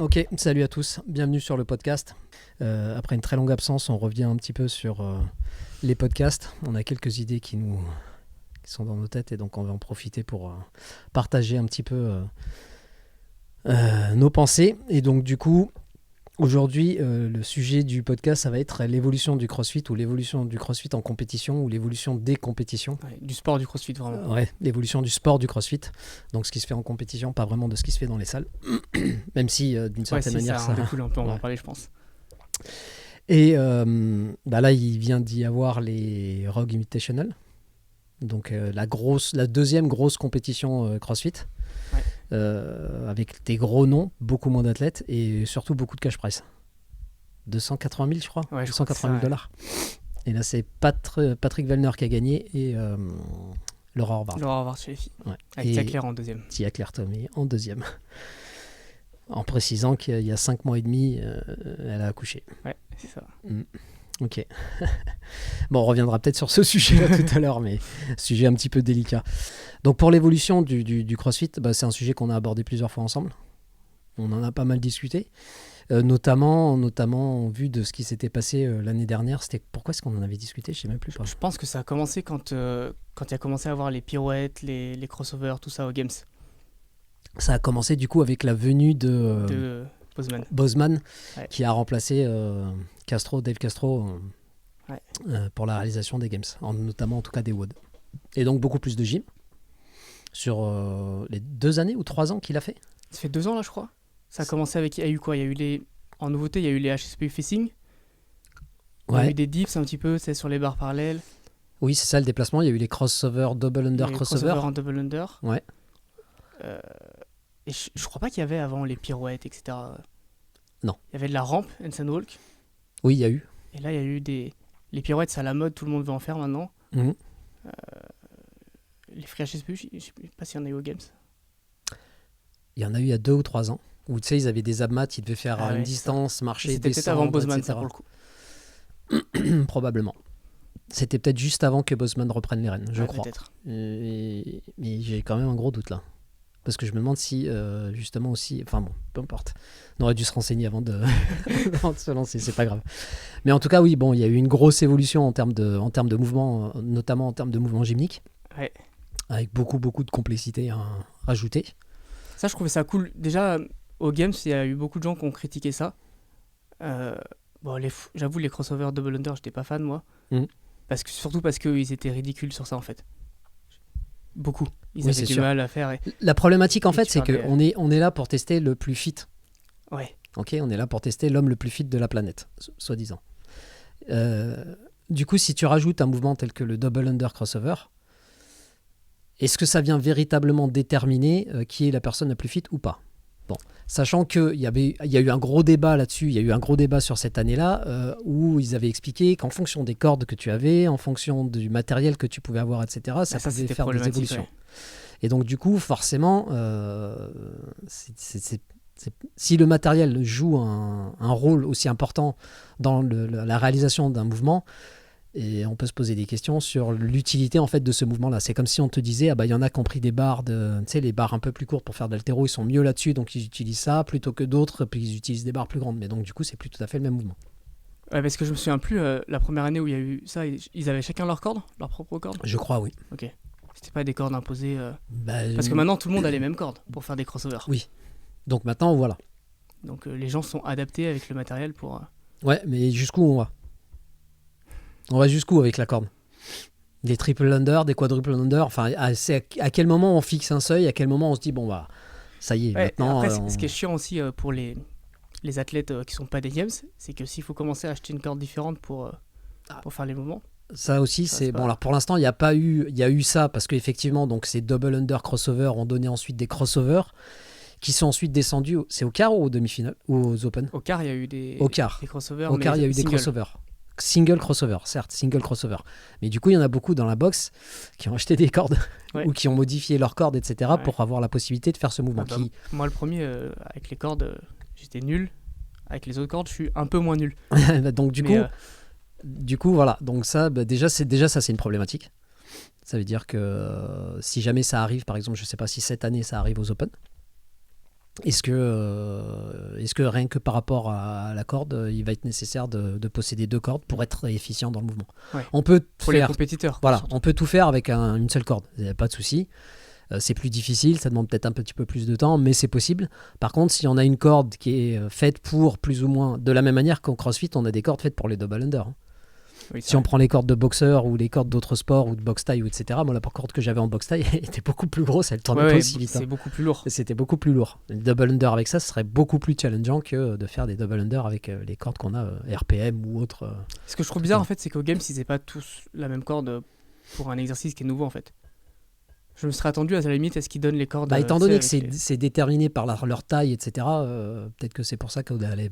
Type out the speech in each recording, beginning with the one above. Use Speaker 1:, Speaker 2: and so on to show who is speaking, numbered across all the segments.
Speaker 1: Ok, salut à tous, bienvenue sur le podcast. Après une très longue absence, on revient un petit peu sur les podcasts. On a quelques idées qui sont dans nos têtes et donc on va en profiter pour partager un petit peu nos pensées. Et donc du coup, aujourd'hui, le sujet du podcast, ça va être l'évolution du CrossFit ou l'évolution du CrossFit en compétition ou l'évolution des compétitions.
Speaker 2: Ouais, du sport du CrossFit, vraiment.
Speaker 1: Ouais, l'évolution du sport du CrossFit. Donc ce qui se fait en compétition, pas vraiment de ce qui se fait dans les salles. Même si d'une certaine manière
Speaker 2: ça découle un peu, on va en
Speaker 1: ouais.
Speaker 2: parler, je pense.
Speaker 1: Et là, il vient d'y avoir les Rogue Invitational. Donc la deuxième grosse compétition CrossFit.
Speaker 2: Ouais.
Speaker 1: Avec des gros noms, beaucoup moins d'athlètes et surtout beaucoup de cash prize. 280 000, je crois.
Speaker 2: Ouais, je
Speaker 1: 280 000 dollars. Et là, c'est Patrick Vellner qui a gagné et Laura Horvath.
Speaker 2: Laura Horvath chez les filles.
Speaker 1: Ouais.
Speaker 2: Avec Tia Claire en deuxième.
Speaker 1: Tia Claire Tomé en deuxième. En précisant qu'il y a 5 mois et demi, elle a accouché.
Speaker 2: Ouais, c'est ça.
Speaker 1: Ok. Bon, on reviendra peut-être sur ce sujet-là tout à l'heure, mais sujet un petit peu délicat. Donc pour l'évolution du CrossFit, c'est un sujet qu'on a abordé plusieurs fois ensemble. On en a pas mal discuté, notamment en vue de ce qui s'était passé l'année dernière. Pourquoi est-ce qu'on en avait discuté? Je sais même plus.
Speaker 2: Je pense que ça a commencé quand il y a commencé à avoir les pirouettes, les crossovers, tout ça aux Games.
Speaker 1: Ça a commencé du coup avec la venue
Speaker 2: de
Speaker 1: Bozeman,
Speaker 2: ouais.
Speaker 1: Qui a remplacé Dave Castro pour la réalisation des Games, notamment en tout cas des WOD. Et donc beaucoup plus de gym sur les 2 années ou 3 ans qu'il a fait.
Speaker 2: Ça fait 2 ans là, je crois. Ça a commencé avec, il y a eu quoi? Il y a eu en nouveauté, il y a eu les HSP facing. Il y a eu des dips un petit peu, c'est sur les barres parallèles.
Speaker 1: Oui, c'est ça le déplacement. Il y a eu les crossover, double under, crossover.
Speaker 2: En double under.
Speaker 1: Ouais.
Speaker 2: Et je crois pas qu'il y avait avant les pirouettes, etc.
Speaker 1: Non.
Speaker 2: Il y avait de la rampe, handstand walk.
Speaker 1: Oui, il y a eu.
Speaker 2: Et là, il y a eu les pirouettes, c'est à la mode, tout le monde veut en faire maintenant.
Speaker 1: Mm-hmm.
Speaker 2: Les free HSP, je sais pas s'il y en a eu aux Games.
Speaker 1: Il y en a eu il y a 2 ou 3 ans. Où tu sais, ils avaient des abmats, ils devaient faire une distance, marcher,
Speaker 2: c'était
Speaker 1: descendre,
Speaker 2: peut-être avant Bozeman, ça, pour le coup.
Speaker 1: Probablement. C'était peut-être juste avant que Bozeman reprenne les rênes, je crois.
Speaker 2: Peut-être.
Speaker 1: Mais j'ai quand même un gros doute là. Parce que je me demande si, justement aussi... Enfin bon, peu importe. On aurait dû se renseigner avant de se lancer, c'est pas grave. Mais en tout cas, oui, bon, il y a eu une grosse évolution en termes de mouvement, notamment en termes de mouvement gymnique.
Speaker 2: Ouais. Avec
Speaker 1: beaucoup de complexité à rajouter.
Speaker 2: Ça, je trouvais ça cool. Déjà, aux Games, il y a eu beaucoup de gens qui ont critiqué ça. J'avoue, les crossovers double under, j'étais pas fan, moi. Surtout parce qu'ils étaient ridicules sur ça, en fait. Beaucoup. Ils avaient du mal à faire.
Speaker 1: La problématique, en fait, c'est qu'on est là pour tester le plus fit.
Speaker 2: Ouais.
Speaker 1: Ok, on est là pour tester l'homme le plus fit de la planète, soi-disant. Du coup, si tu rajoutes un mouvement tel que le double under crossover, est-ce que ça vient véritablement déterminer qui est la personne la plus fit ou pas? Bon, sachant qu'il y a eu un gros débat là-dessus, il y a eu un gros débat sur cette année-là où ils avaient expliqué qu'en fonction des cordes que tu avais, en fonction du matériel que tu pouvais avoir, etc., ça pouvait faire des évolutions. Ouais. Et donc du coup, forcément, si le matériel joue un rôle aussi important dans la réalisation d'un mouvement, et on peut se poser des questions sur l'utilité en fait de ce mouvement-là. C'est comme si on te disait, il y en a qui ont pris des barres, les barres un peu plus courtes pour faire d'haltéro, ils sont mieux là-dessus, donc ils utilisent ça, plutôt que d'autres, puis ils utilisent des barres plus grandes. Mais donc du coup, c'est plus tout à fait le même mouvement.
Speaker 2: Ouais, parce que je me souviens plus, la première année où il y a eu ça, ils avaient chacun leur corde, leur propre corde?
Speaker 1: Je crois, oui.
Speaker 2: Ok. C'était pas des cordes imposées parce que maintenant, tout le monde a les mêmes cordes pour faire des crossovers.
Speaker 1: Oui. Donc maintenant, voilà.
Speaker 2: Donc les gens sont adaptés avec le matériel pour...
Speaker 1: Ouais, mais jusqu'où on va? On va jusqu'où avec la corde? Des triple under, des quadruple under, enfin, à quel moment on fixe un seuil, à quel moment on se dit, bon, ça y est, maintenant...
Speaker 2: Après, ce qui est chiant aussi pour les athlètes qui sont pas des Games, c'est que s'il faut commencer à acheter une corde différente pour faire les mouvements...
Speaker 1: Ça aussi, c'est bon. Alors pour l'instant, il y a eu ça parce qu'effectivement, donc ces double under crossover ont donné ensuite des crossovers qui sont ensuite descendus. C'est au quart ou aux demi-finales ou aux Open?
Speaker 2: Au quart, il y a eu des crossovers.
Speaker 1: Au quart, il y a eu des crossovers. Single crossover, certes, single crossover. Mais du coup, il y en a beaucoup dans la box qui ont acheté des cordes ou qui ont modifié leurs cordes, etc. pour avoir la possibilité de faire ce mouvement.
Speaker 2: Moi, le premier, avec les cordes, j'étais nul. Avec les autres cordes, je suis un peu moins nul.
Speaker 1: Donc du coup, voilà. Donc ça, déjà, ça, c'est une problématique. Ça veut dire que si jamais ça arrive, par exemple, je ne sais pas si cette année ça arrive aux Open, Est-ce que rien que par rapport à la corde, il va être nécessaire de posséder 2 cordes pour être efficient dans le mouvement?
Speaker 2: Ouais.
Speaker 1: On peut
Speaker 2: Pour les
Speaker 1: faire,
Speaker 2: compétiteurs.
Speaker 1: voilà,
Speaker 2: surtout.
Speaker 1: on peut tout faire avec une seule corde, il n'y a pas de souci. C'est plus difficile, ça demande peut-être un petit peu plus de temps, mais c'est possible. Par contre, si on a une corde qui est faite pour plus ou moins, de la même manière qu'en CrossFit, on a des cordes faites pour les double under.
Speaker 2: Oui,
Speaker 1: Si on prend les cordes de boxeur ou les cordes d'autres sports ou de boxe taille, etc., moi la corde que j'avais en boxe taille était beaucoup plus grosse, elle tournait pas aussi vite.
Speaker 2: c'est beaucoup plus lourd.
Speaker 1: C'était beaucoup plus lourd. Le double under avec ça, ce serait beaucoup plus challengeant que de faire des double under avec les cordes qu'on a RPM ou autres.
Speaker 2: Ce que je trouve bizarre en fait, c'est qu'au Games, ils n'aient pas tous la même corde pour un exercice qui est nouveau en fait. Je me serais attendu à la limite à ce qu'ils donnent les cordes.
Speaker 1: Étant donné que
Speaker 2: avec
Speaker 1: c'est déterminé par leur taille, etc., peut-être que c'est pour ça qu'à la
Speaker 2: Ouais,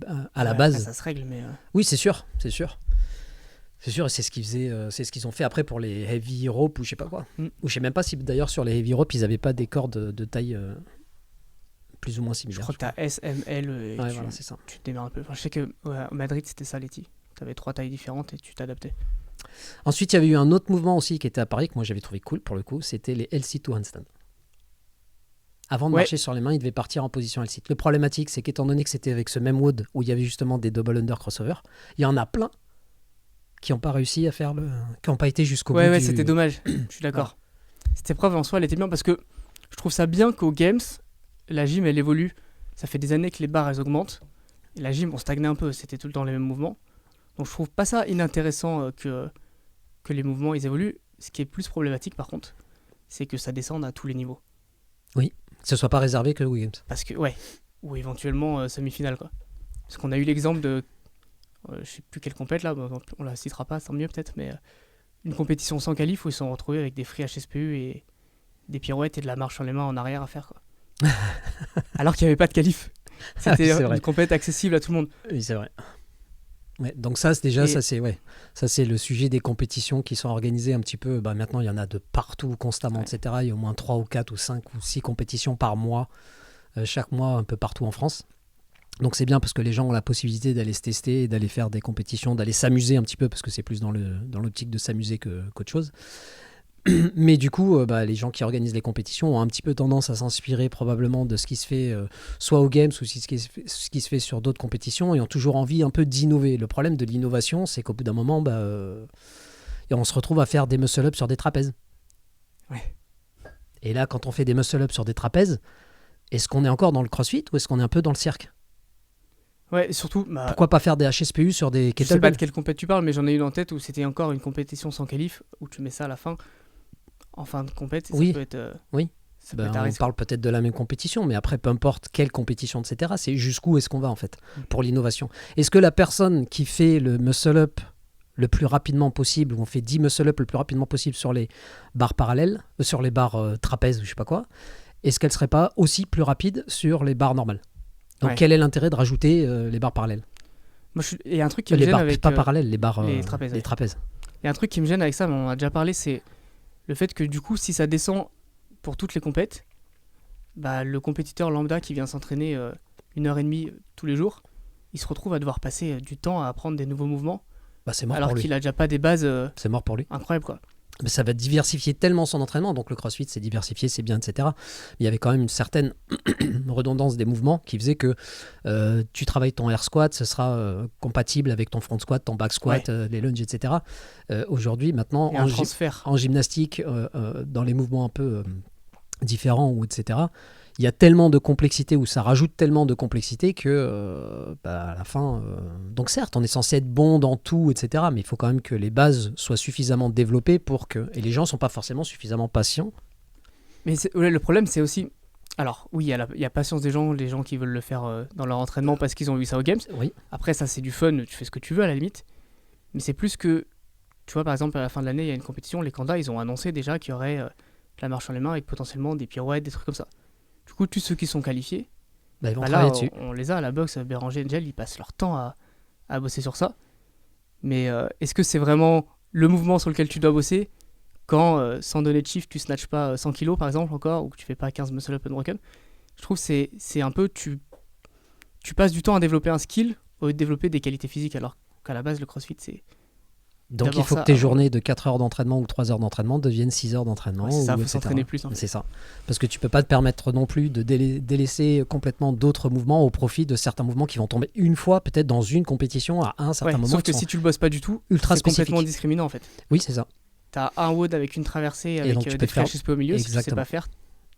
Speaker 1: base.
Speaker 2: après, ça se règle, mais.
Speaker 1: Oui, c'est sûr, c'est sûr. C'est sûr, et c'est ce qu'ils faisaient, c'est ce qu'ils ont fait après pour les heavy rope ou je sais pas quoi. Ou je sais même pas si d'ailleurs sur les heavy rope ils avaient pas des cordes de taille plus ou moins
Speaker 2: Je
Speaker 1: similaires.
Speaker 2: crois que t'as S, M, L et
Speaker 1: Ouais, voilà, c'est ça.
Speaker 2: tu te démarres un peu. Enfin, je sais que à Madrid c'était ça, Letty. T'avais 3 tailles différentes et tu t'adaptais.
Speaker 1: Ensuite, il y avait eu un autre mouvement aussi qui était à Paris que moi j'avais trouvé cool pour le coup, c'était les LC2 handstand. Avant de
Speaker 2: Ouais.
Speaker 1: marcher sur les mains, il devait partir en position LC. Le problématique, c'est qu'étant donné que c'était avec ce même WOD où il y avait justement des double under crossover, il y en a plein qui n'ont pas réussi à faire qui n'ont pas été jusqu'au bout.
Speaker 2: Ouais, c'était dommage. Je suis d'accord. Cette épreuve en soi, elle était bien parce que je trouve ça bien qu'au Games, la gym elle évolue. Ça fait des années que les barres elles augmentent. Et la gym, on stagnait un peu. C'était tout le temps les mêmes mouvements. Donc je trouve pas ça inintéressant que les mouvements ils évoluent. Ce qui est plus problématique par contre, c'est que ça descende à tous les niveaux.
Speaker 1: Que ce soit pas réservé que aux Games.
Speaker 2: Parce que, ouais, ou éventuellement semi-finale, quoi. Parce qu'on a eu l'exemple de, je sais plus quelle compète là, on la citera pas, tant mieux peut-être, mais une compétition sans qualif où ils se sont retrouvés avec des free HSPU et des pirouettes et de la marche sur les mains en arrière à faire, quoi. Alors qu'il n'y avait pas de qualif. C'était
Speaker 1: c'est vrai.
Speaker 2: une compète accessible à tout le monde.
Speaker 1: Oui, c'est vrai. Ouais, donc ça, c'est déjà,
Speaker 2: Et-
Speaker 1: ça c'est le sujet des compétitions qui sont organisées un petit peu. Maintenant, il y en a de partout, constamment,
Speaker 2: Ouais.
Speaker 1: etc. Il y a au moins 3 ou 4 ou 5 ou 6 compétitions par mois, chaque mois, un peu partout en France. Donc c'est bien parce que les gens ont la possibilité d'aller se tester, d'aller faire des compétitions, d'aller s'amuser un petit peu, parce que c'est plus dans l'optique de s'amuser qu'autre chose. Mais du coup, les gens qui organisent les compétitions ont un petit peu tendance à s'inspirer probablement de ce qui se fait soit aux Games ou ce qui se fait sur d'autres compétitions et ont toujours envie un peu d'innover. Le problème de l'innovation, c'est qu'au bout d'un moment, on se retrouve à faire des muscle-up sur des trapèzes.
Speaker 2: Ouais.
Speaker 1: Et là, quand on fait des muscle-up sur des trapèzes, est-ce qu'on est encore dans le crossfit ou est-ce qu'on est un peu dans le cirque?
Speaker 2: Ouais, et surtout,
Speaker 1: Pourquoi pas faire des HSPU sur des
Speaker 2: je sais pas
Speaker 1: kettlebells?
Speaker 2: de quelle compète tu parles, mais j'en ai une en tête où c'était encore une compétition sans qualif, où tu mets ça à la fin, en fin de compète, et
Speaker 1: Oui.
Speaker 2: ça peut être...
Speaker 1: Oui.
Speaker 2: Ça peut être à
Speaker 1: On
Speaker 2: risque.
Speaker 1: parle peut-être de la même compétition, mais après, peu importe quelle compétition, etc., c'est jusqu'où est-ce qu'on va en fait pour l'innovation. Est-ce que la personne qui fait le muscle-up le plus rapidement possible, ou on fait 10 muscle-up le plus rapidement possible sur les barres parallèles, sur les barres trapèzes ou je sais pas quoi, est-ce qu'elle serait pas aussi plus rapide sur les barres normales? Donc
Speaker 2: Ouais.
Speaker 1: quel est l'intérêt de rajouter les barres parallèles?
Speaker 2: Moi, il y a un truc qui me
Speaker 1: Les
Speaker 2: gêne
Speaker 1: barres,
Speaker 2: avec...
Speaker 1: pas parallèles, les barres
Speaker 2: les trapèzes,
Speaker 1: les
Speaker 2: ouais.
Speaker 1: trapèzes.
Speaker 2: Il y a un truc qui me gêne avec ça, mais on en a déjà parlé, c'est le fait que du coup, si ça descend pour toutes les compètes, le compétiteur lambda qui vient s'entraîner 1h30 tous les jours, il se retrouve à devoir passer du temps à apprendre des nouveaux mouvements,
Speaker 1: C'est mort
Speaker 2: alors
Speaker 1: pour lui.
Speaker 2: qu'il a déjà pas des bases
Speaker 1: C'est mort pour lui.
Speaker 2: incroyables, quoi.
Speaker 1: Mais ça va diversifier tellement son entraînement. Donc le crossfit, c'est diversifié, c'est bien, etc. Mais il y avait quand même une certaine redondance des mouvements qui faisait que tu travailles ton air squat, ce sera compatible avec ton front squat, ton back squat, les lunges, etc. Aujourd'hui, maintenant,
Speaker 2: Il y a un transfert.
Speaker 1: en gymnastique, dans les mouvements un peu différents, ou etc., il y a tellement de complexité, ou ça rajoute tellement de complexité que à la fin... Donc certes, on est censé être bon dans tout, etc., mais il faut quand même que les bases soient suffisamment développées pour que... Et les gens ne sont pas forcément suffisamment patients.
Speaker 2: Mais le problème, c'est aussi... Alors, oui, il y a patience des gens, les gens qui veulent le faire dans leur entraînement parce qu'ils ont vu ça aux Games.
Speaker 1: Oui,
Speaker 2: Après, ça, c'est du fun, tu fais ce que tu veux à la limite. Mais c'est plus que... Tu vois, par exemple, à la fin de l'année, il y a une compétition, les Kanda, ils ont annoncé déjà qu'il y aurait de la marche sur les mains avec potentiellement des pirouettes, des trucs comme ça. Du coup, tous ceux qui sont qualifiés,
Speaker 1: ils vont
Speaker 2: là,
Speaker 1: travailler dessus.
Speaker 2: on les a à la boxe, Béranger et Angel, ils passent leur temps à bosser sur ça. Mais est-ce que c'est vraiment le mouvement sur lequel tu dois bosser quand, sans donner de chiffre, tu snatches pas 100 kilos par exemple encore, ou que tu fais pas 15 muscle up unbroken? Je trouve que c'est un peu... Tu passes du temps à développer un skill au lieu de développer des qualités physiques, alors qu'à la base, le crossfit, c'est
Speaker 1: Donc il
Speaker 2: d'abord
Speaker 1: faut que
Speaker 2: ça
Speaker 1: tes
Speaker 2: avant.
Speaker 1: journées de 4 heures d'entraînement ou 3 heures d'entraînement deviennent 6 heures d'entraînement.
Speaker 2: Ouais, c'est ça,
Speaker 1: ou
Speaker 2: faut
Speaker 1: etc.
Speaker 2: s'entraîner plus, en fait.
Speaker 1: C'est ça. Parce que tu peux pas te permettre non plus de délaisser complètement d'autres mouvements au profit de certains mouvements qui vont tomber une fois, peut-être dans une compétition à un certain
Speaker 2: Ouais,
Speaker 1: moment.
Speaker 2: sauf que
Speaker 1: qui sont
Speaker 2: si tu le bosses pas du tout,
Speaker 1: ultra
Speaker 2: c'est complètement
Speaker 1: spécifiques.
Speaker 2: discriminant en fait.
Speaker 1: Oui, c'est ça.
Speaker 2: T'as un WOD avec une traversée avec
Speaker 1: donc, tu peux
Speaker 2: des
Speaker 1: te faire-
Speaker 2: flèches SP au milieu, si tu sais
Speaker 1: Exactement.
Speaker 2: pas faire,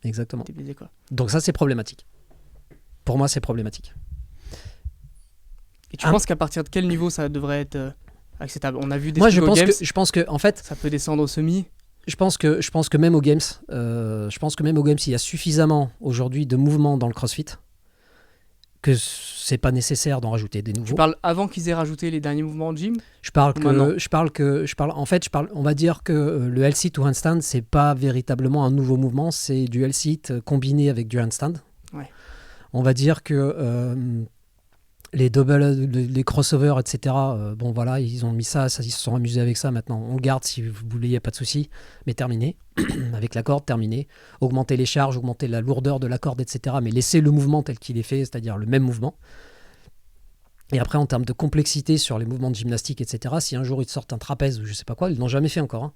Speaker 1: Exactement.
Speaker 2: t'es baisé quoi.
Speaker 1: Donc ça, c'est problématique. Pour moi, c'est problématique.
Speaker 2: Et tu penses qu'à partir de quel niveau ça devrait être acceptable? On a vu des
Speaker 1: Moi,
Speaker 2: trucs aux Games,
Speaker 1: je pense que, en fait,
Speaker 2: ça peut descendre au semi.
Speaker 1: je pense que même aux Games, il y a suffisamment aujourd'hui de mouvements dans le CrossFit que c'est pas nécessaire d'en rajouter des nouveaux.
Speaker 2: Tu parles avant qu'ils aient rajouté les derniers mouvements en gym?
Speaker 1: On va dire que le L-sit ou handstand, c'est pas véritablement un nouveau mouvement, c'est du L-sit combiné avec du handstand.
Speaker 2: Ouais.
Speaker 1: On va dire que les crossovers, etc. Bon voilà, ils ont mis ça, ils se sont amusés avec ça. Maintenant, on le garde si vous voulez, il n'y a pas de souci. Mais terminé, avec la corde, terminé. Augmenter les charges, augmenter la lourdeur de la corde, etc. Mais laisser le mouvement tel qu'il est fait, c'est-à-dire le même mouvement. Et après, en termes de complexité sur les mouvements de gymnastique, etc., si un jour ils te sortent un trapèze ou je sais pas quoi, ils l'ont jamais fait encore. Hein.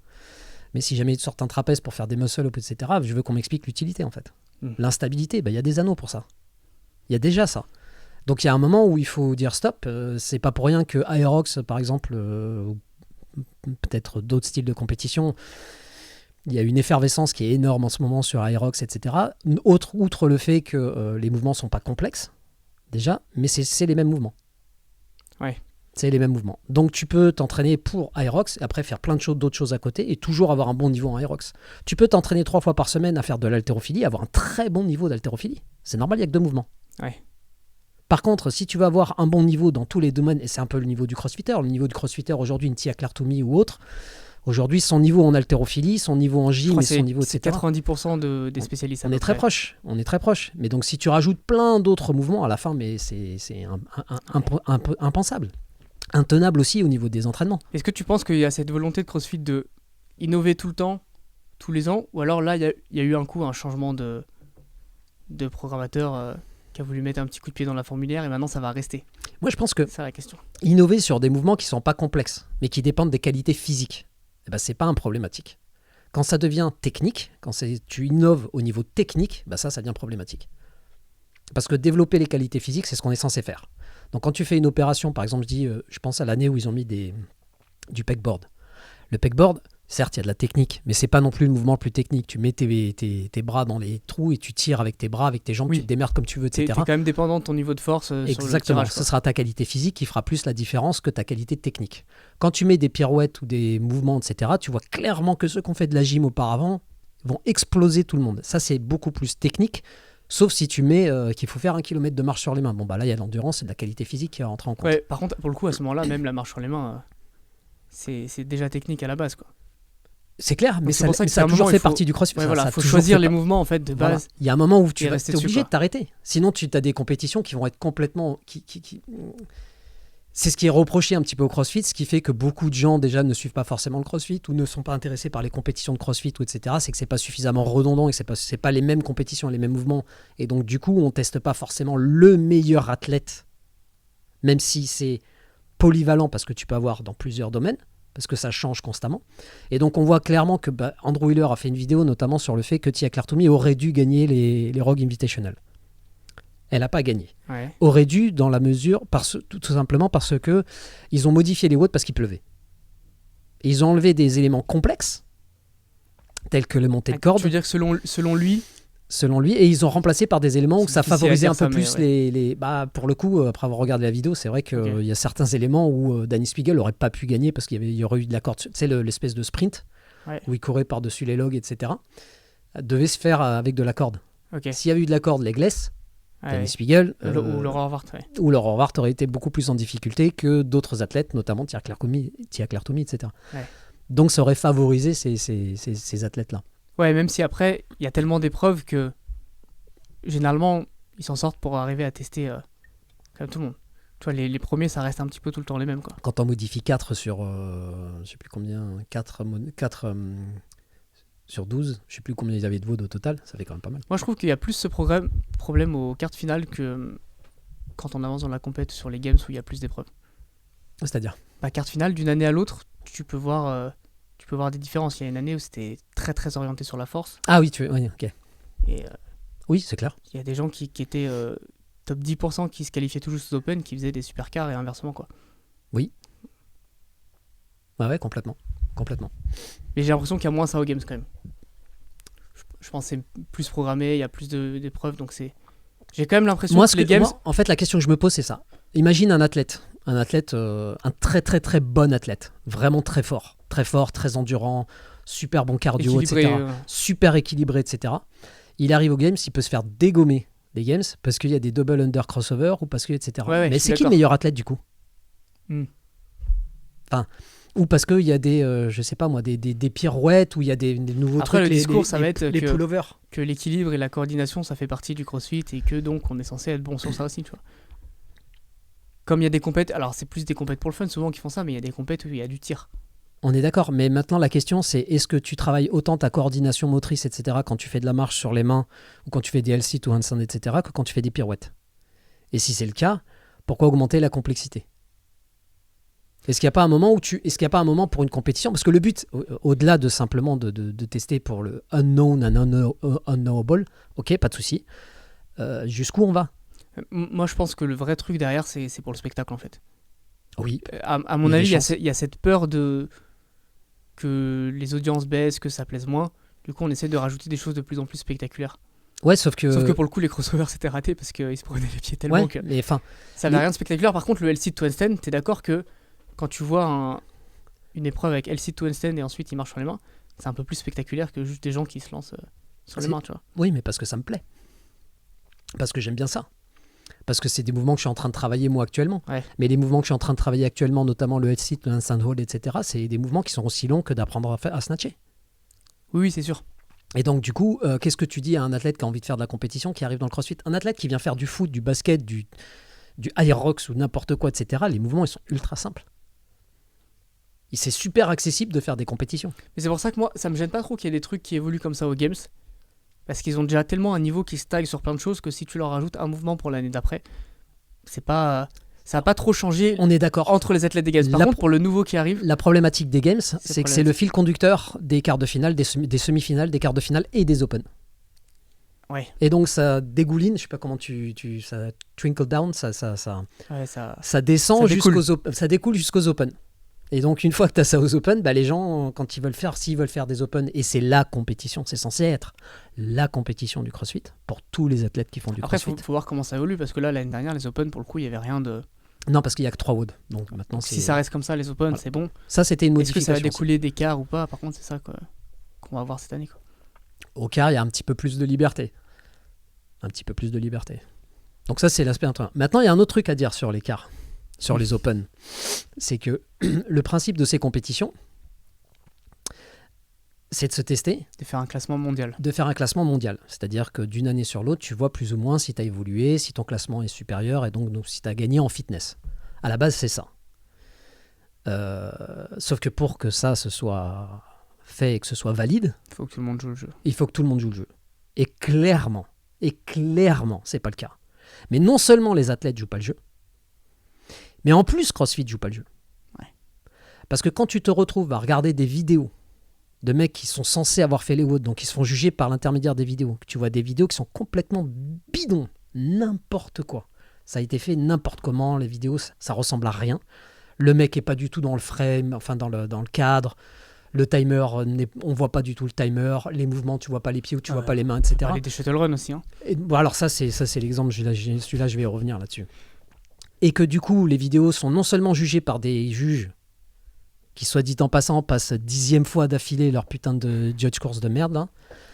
Speaker 1: Mais si jamais ils te sortent un trapèze pour faire des muscle-up, etc., je veux qu'on m'explique l'utilité en fait. L'instabilité, il y a des anneaux pour ça. Il y a déjà ça. Donc il y a un moment où il faut dire stop. C'est pas pour rien que Aerox, par exemple, ou peut-être d'autres styles de compétition, il y a une effervescence qui est énorme en ce moment sur Aerox, etc. Outre le fait que les mouvements sont pas complexes, déjà, mais c'est les mêmes mouvements.
Speaker 2: Ouais.
Speaker 1: C'est les mêmes mouvements. Donc tu peux t'entraîner pour Aerox et après faire plein d'autres choses à côté et toujours avoir un bon niveau en Aerox. Tu peux t'entraîner 3 fois par semaine à faire de l'haltérophilie et avoir un très bon niveau d'haltérophilie. C'est normal, il n'y a que 2 mouvements.
Speaker 2: Ouais.
Speaker 1: Par contre, si tu veux avoir un bon niveau dans tous les domaines, et c'est un peu le niveau du crossfitter, le niveau du crossfitter aujourd'hui, une Tia Clartoumi ou autre, aujourd'hui son niveau en haltérophilie, son niveau en gym et son niveau,
Speaker 2: c'est
Speaker 1: etc.
Speaker 2: 90% des spécialistes.
Speaker 1: On est très proche, Mais donc si tu rajoutes plein d'autres mouvements à la fin, mais c'est impensable. Intenable aussi au niveau des entraînements.
Speaker 2: Est-ce que tu penses qu'il y a cette volonté de CrossFit de innover tout le temps, tous les ans, ou alors là, il y a eu un changement de programmateur qui a voulu mettre un petit coup de pied dans la fourmilière et maintenant ça va rester?
Speaker 1: Moi, je pense que
Speaker 2: c'est ça la question.
Speaker 1: Innover sur des mouvements qui ne sont pas complexes, mais qui dépendent des qualités physiques, c'est pas un problématique. Quand ça devient technique, tu innoves au niveau technique, ça devient problématique. Parce que développer les qualités physiques, c'est ce qu'on est censé faire. Donc quand tu fais une opération, par exemple, je pense à l'année où ils ont mis du pegboard. Le pegboard, certes, il y a de la technique, mais c'est pas non plus le mouvement le plus technique. Tu mets tes bras dans les trous et tu tires avec tes bras, avec tes jambes, tu te démerdes comme tu veux, etc.
Speaker 2: T'es quand même dépendant de ton niveau de force sur le
Speaker 1: Exactement,
Speaker 2: tirage,
Speaker 1: ce sera ta qualité physique qui fera plus la différence que ta qualité technique. Quand tu mets des pirouettes ou des mouvements, etc., tu vois clairement que ceux qui ont fait de la gym auparavant vont exploser tout le monde. Ça, c'est beaucoup plus technique. Sauf si tu mets qu'il faut faire 1 kilomètre de marche sur les mains. Bon, là, il y a l'endurance et de la qualité physique qui rentre en compte.
Speaker 2: Ouais, par contre, pour le coup, à ce moment-là, même la marche sur les mains, c'est déjà technique à la base, quoi.
Speaker 1: C'est clair, mais ça
Speaker 2: ça
Speaker 1: a toujours fait partie du crossfit.
Speaker 2: Ouais, il faut choisir les mouvements en fait de base.
Speaker 1: Voilà. Il y a un moment où tu es obligé
Speaker 2: dessus,
Speaker 1: de t'arrêter. Sinon, tu as des compétitions qui vont être complètement... C'est ce qui est reproché un petit peu au CrossFit, ce qui fait que beaucoup de gens déjà ne suivent pas forcément le CrossFit ou ne sont pas intéressés par les compétitions de CrossFit, ou etc. C'est que c'est pas suffisamment redondant et que c'est pas les mêmes compétitions, les mêmes mouvements. Et donc du coup, on teste pas forcément le meilleur athlète, même si c'est polyvalent parce que tu peux avoir dans plusieurs domaines, parce que ça change constamment. Et donc on voit clairement que Andrew Wheeler a fait une vidéo notamment sur le fait que Tia Clartoumi aurait dû gagner les Rogue Invitational. Elle n'a pas gagné.
Speaker 2: Ouais.
Speaker 1: Aurait dû dans la mesure, tout simplement parce que ils ont modifié les watts parce qu'il pleuvait. Et ils ont enlevé des éléments complexes, tels que le montée de corde.
Speaker 2: Tu veux dire que selon lui,
Speaker 1: et ils ont remplacé par des éléments où ça favorisait un peu
Speaker 2: ça,
Speaker 1: plus les... pour le coup, après avoir regardé la vidéo, c'est vrai qu'il y a certains éléments où Danny Spiegel n'aurait pas pu gagner parce qu'il y aurait eu de la corde. Tu sais, l'espèce de sprint où il courait par-dessus les logs, etc. devait se faire avec de la corde.
Speaker 2: Okay.
Speaker 1: S'il y avait eu de la corde legless, Danny Spiegel
Speaker 2: ou Laura Horvath,
Speaker 1: ou Laura Horvath aurait été beaucoup plus en difficulté que d'autres athlètes, notamment Tia Clartoumi, etc.
Speaker 2: Ouais.
Speaker 1: Donc ça aurait favorisé ces athlètes-là.
Speaker 2: Ouais, même si après, il y a tellement d'épreuves que généralement, ils s'en sortent pour arriver à tester comme tout le monde. Tu vois, les premiers, ça reste un petit peu tout le temps les mêmes, quoi.
Speaker 1: Quand on modifie 4 sur, je sais plus combien, 4 sur 12, je sais plus combien ils avaient de VOD au total, ça fait quand même pas mal.
Speaker 2: Moi, je trouve qu'il y a plus ce problème aux cartes finales que quand on avance dans la compète sur les games où il y a plus d'épreuves.
Speaker 1: C'est-à-dire
Speaker 2: carte finale, d'une année à l'autre, tu peux voir des différences. Il y a une année où c'était très très orienté sur la force.
Speaker 1: Ah oui, oui, ok.
Speaker 2: Et
Speaker 1: Oui, c'est clair.
Speaker 2: il y a des gens qui étaient top 10% qui se qualifiaient tout juste aux Open, qui faisaient des supercars et inversement, quoi.
Speaker 1: Ouais, complètement.
Speaker 2: Mais j'ai l'impression qu'il y a moins ça aux Games quand même. Je pense que c'est plus programmé, il y a plus d'épreuves, donc c'est... J'ai quand même l'impression que les Games...
Speaker 1: En fait, la question que je me pose, c'est ça. Imagine un athlète, un très très très bon athlète, vraiment très fort, très endurant, super bon cardio,
Speaker 2: équilibré,
Speaker 1: etc. Super équilibré, etc. Il arrive aux Games, il peut se faire dégommer des Games parce qu'il y a des double under crossover ou parce que, etc.
Speaker 2: Ouais,
Speaker 1: mais c'est qui le meilleur athlète du coup? Enfin, ou parce qu'il y a des, je sais pas moi, des pirouettes, ou il y a des nouveaux
Speaker 2: Après,
Speaker 1: trucs,
Speaker 2: le discours, ça va être
Speaker 1: les
Speaker 2: que-
Speaker 1: pullovers.
Speaker 2: que l'équilibre et la coordination, ça fait partie du CrossFit et que donc on est censé être bon sur ça aussi, tu vois. Comme il y a des compètes, alors c'est plus des compètes pour le fun souvent qui font ça, mais il y a des compètes où il y a du tir.
Speaker 1: On est d'accord, mais maintenant la question c'est est-ce que tu travailles autant ta coordination motrice, etc., quand tu fais de la marche sur les mains, ou quand tu fais des L-sit ou handstand, etc., que quand tu fais des pirouettes? Et si c'est le cas, pourquoi augmenter la complexité? Est-ce qu'il n'y a pas un moment est-ce qu'il n'y a pas un moment pour une compétition? Parce que le but, au-delà de simplement de tester pour le unknown and unknowable, ok, pas de souci, jusqu'où on va?
Speaker 2: Moi, je pense que le vrai truc derrière, c'est pour le spectacle en fait.
Speaker 1: Oui,
Speaker 2: À mon
Speaker 1: Il y a
Speaker 2: avis,
Speaker 1: des
Speaker 2: il y a cette peur que les audiences baissent, que ça plaise moins. Du coup, on essaie de rajouter des choses de plus en plus spectaculaires.
Speaker 1: ouais, sauf que...
Speaker 2: Sauf que pour le coup, les crossovers c'était raté parce qu'ils se prenaient les pieds tellement
Speaker 1: ouais,
Speaker 2: que
Speaker 1: mais enfin,
Speaker 2: ça n'avait rien de spectaculaire. Par contre, le L-sit to handstand, t'es d'accord que quand tu vois une épreuve avec L-sit to handstand et ensuite il marche sur les mains, c'est un peu plus spectaculaire que juste des gens qui se lancent sur les mains, tu vois.
Speaker 1: oui, mais parce que ça me plaît. Parce que j'aime bien ça. Parce que c'est des mouvements que je suis en train de travailler moi actuellement.
Speaker 2: Ouais.
Speaker 1: Mais les mouvements que je suis en train de travailler actuellement, notamment le headsit, le handstand hold, etc., c'est des mouvements qui sont aussi longs que d'apprendre à snatcher.
Speaker 2: Oui, c'est sûr.
Speaker 1: Et donc, du coup, qu'est-ce que tu dis à un athlète qui a envie de faire de la compétition, qui arrive dans le crossfit? Un athlète qui vient faire du foot, du basket, du aerox ou n'importe quoi, etc., les mouvements, ils sont ultra simples. Et c'est super accessible de faire des compétitions.
Speaker 2: Mais c'est pour ça que moi, ça me gêne pas trop qu'il y ait des trucs qui évoluent comme ça aux Games. Parce qu'ils ont déjà tellement un niveau qui stagne sur plein de choses que si tu leur rajoutes un mouvement pour l'année d'après, ça va pas trop changer
Speaker 1: On est d'accord.
Speaker 2: entre les athlètes des Games. Par contre, pour le nouveau qui arrive,
Speaker 1: La problématique des Games, c'est que c'est le
Speaker 2: problématique.
Speaker 1: fil conducteur des quarts de finale, des semi-finales, des quarts de finale et des Open.
Speaker 2: ouais,
Speaker 1: Et donc ça dégouline, je sais pas comment ça trickle down, ça descend
Speaker 2: Ça découle.
Speaker 1: ça découle jusqu'aux Open. Et donc une fois que tu as ça aux Open, bah, les gens, quand s'ils veulent faire des Open, et c'est la compétition, c'est censé être la compétition du CrossFit pour tous les athlètes qui font du
Speaker 2: après,
Speaker 1: CrossFit.
Speaker 2: faut voir comment ça évolue. Parce que là, l'année dernière, les Open, pour le coup, il y avait rien de.
Speaker 1: Non, parce qu'il y a que 3 WOD. Donc maintenant,
Speaker 2: Si ça reste comme ça, les Open,
Speaker 1: Voilà.
Speaker 2: c'est bon.
Speaker 1: ça c'était une
Speaker 2: Est-ce que ça
Speaker 1: modification.
Speaker 2: va découler d'écart ou pas? Par contre, c'est ça qu'on va voir cette année, quoi.
Speaker 1: Au quart, il y a un petit peu plus de liberté. Un petit peu plus de liberté. Donc ça, c'est l'aspect intéressant. Maintenant, il y a un autre truc à dire sur les quarts, sur les Open. C'est que le principe de ces compétitions, c'est de se tester,
Speaker 2: De faire un classement mondial.
Speaker 1: de faire un classement mondial. C'est-à-dire que d'une année sur l'autre, tu vois plus ou moins si tu as évolué, si ton classement est supérieur et donc si tu as gagné en fitness. À la base, c'est ça. Sauf que pour que ça se soit fait et que ce soit valide,
Speaker 2: Il faut que tout le monde joue le jeu.
Speaker 1: il faut que tout le monde joue le jeu. Et clairement, c'est pas le cas. Mais non seulement les athlètes jouent pas le jeu, mais en plus CrossFit joue pas le jeu.
Speaker 2: Ouais.
Speaker 1: Parce que quand tu te retrouves à regarder des vidéos de mecs qui sont censés avoir fait les WOD, donc qui se font juger par l'intermédiaire des vidéos, que tu vois des vidéos qui sont complètement bidons, n'importe quoi. Ça a été fait n'importe comment, les vidéos, ça ressemble à rien. Le mec est pas du tout dans le frame, enfin dans le cadre. Le timer, on voit pas du tout le timer. Les mouvements, tu vois pas les pieds ou tu vois pas les mains, etc.
Speaker 2: Parler des shuttle run aussi, hein.
Speaker 1: Et, bon, alors ça c'est l'exemple, celui-là je vais y revenir là-dessus. Et que du coup, les vidéos sont non seulement jugées par des juges qui, soit dit en passant, passent 10e fois d'affilée leur putain de judge course de merde, là,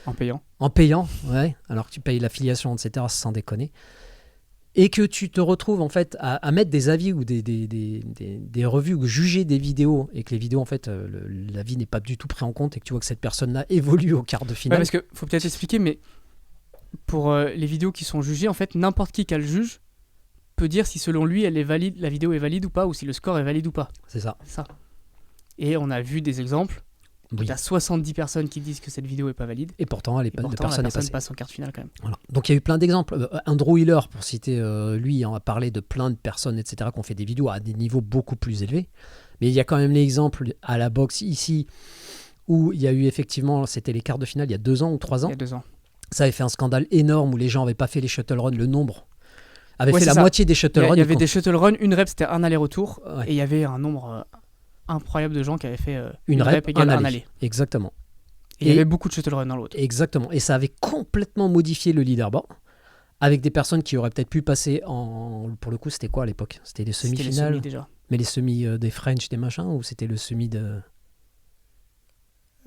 Speaker 2: En payant.
Speaker 1: en payant, ouais, alors que tu payes l'affiliation, etc., sans déconner. Et que tu te retrouves en fait à mettre des avis ou des revues ou juger des vidéos et que les vidéos, en fait, l'avis n'est pas du tout pris en compte et que tu vois que cette personne-là évolue au quart de
Speaker 2: Ouais,
Speaker 1: finale.
Speaker 2: parce que faut peut-être expliquer, mais pour les vidéos qui sont jugées, en fait, n'importe qui a le juge peut dire si selon lui elle est valide, la vidéo est valide ou pas, ou si le score est valide ou pas.
Speaker 1: C'est ça.
Speaker 2: C'est ça. Et on a vu des exemples.
Speaker 1: Oui.
Speaker 2: Il y a 70 personnes qui disent que cette vidéo est pas valide.
Speaker 1: Et pourtant,
Speaker 2: Et pourtant, la
Speaker 1: personne n'est
Speaker 2: personne
Speaker 1: passée.
Speaker 2: passe en quart de finale quand même.
Speaker 1: Voilà. Donc il y a eu plein d'exemples. Andrew Hiller, pour citer, lui, on a parlé de plein de personnes, etc., qui ont fait des vidéos à des niveaux beaucoup plus élevés. Mais il y a quand même l'exemple à la boxe ici, où il y a eu effectivement, c'était les quarts de finale il y a 2 ans ou 3
Speaker 2: Il
Speaker 1: ans.
Speaker 2: y a 2 ans.
Speaker 1: Ça avait fait un scandale énorme où les gens n'avaient pas fait les shuttle runs, le nombre avait fait
Speaker 2: C'est
Speaker 1: la
Speaker 2: ça.
Speaker 1: moitié des shuttle runs.
Speaker 2: Il y avait des shuttle runs, une rep c'était un aller-retour,
Speaker 1: Ouais.
Speaker 2: et il y avait un nombre incroyable de gens qui avaient fait
Speaker 1: Une rep,
Speaker 2: égale
Speaker 1: un
Speaker 2: un
Speaker 1: aller.
Speaker 2: aller.
Speaker 1: Exactement.
Speaker 2: Et il y avait beaucoup de shuttle runs dans l'autre.
Speaker 1: Exactement. Et ça avait complètement modifié le leaderboard avec des personnes qui auraient peut-être pu passer en. Pour le coup, c'était quoi à l'époque? C'était les
Speaker 2: C'était les
Speaker 1: semi-finales.
Speaker 2: semis déjà.
Speaker 1: Mais les semis des French, des machins, ou c'était le semi de.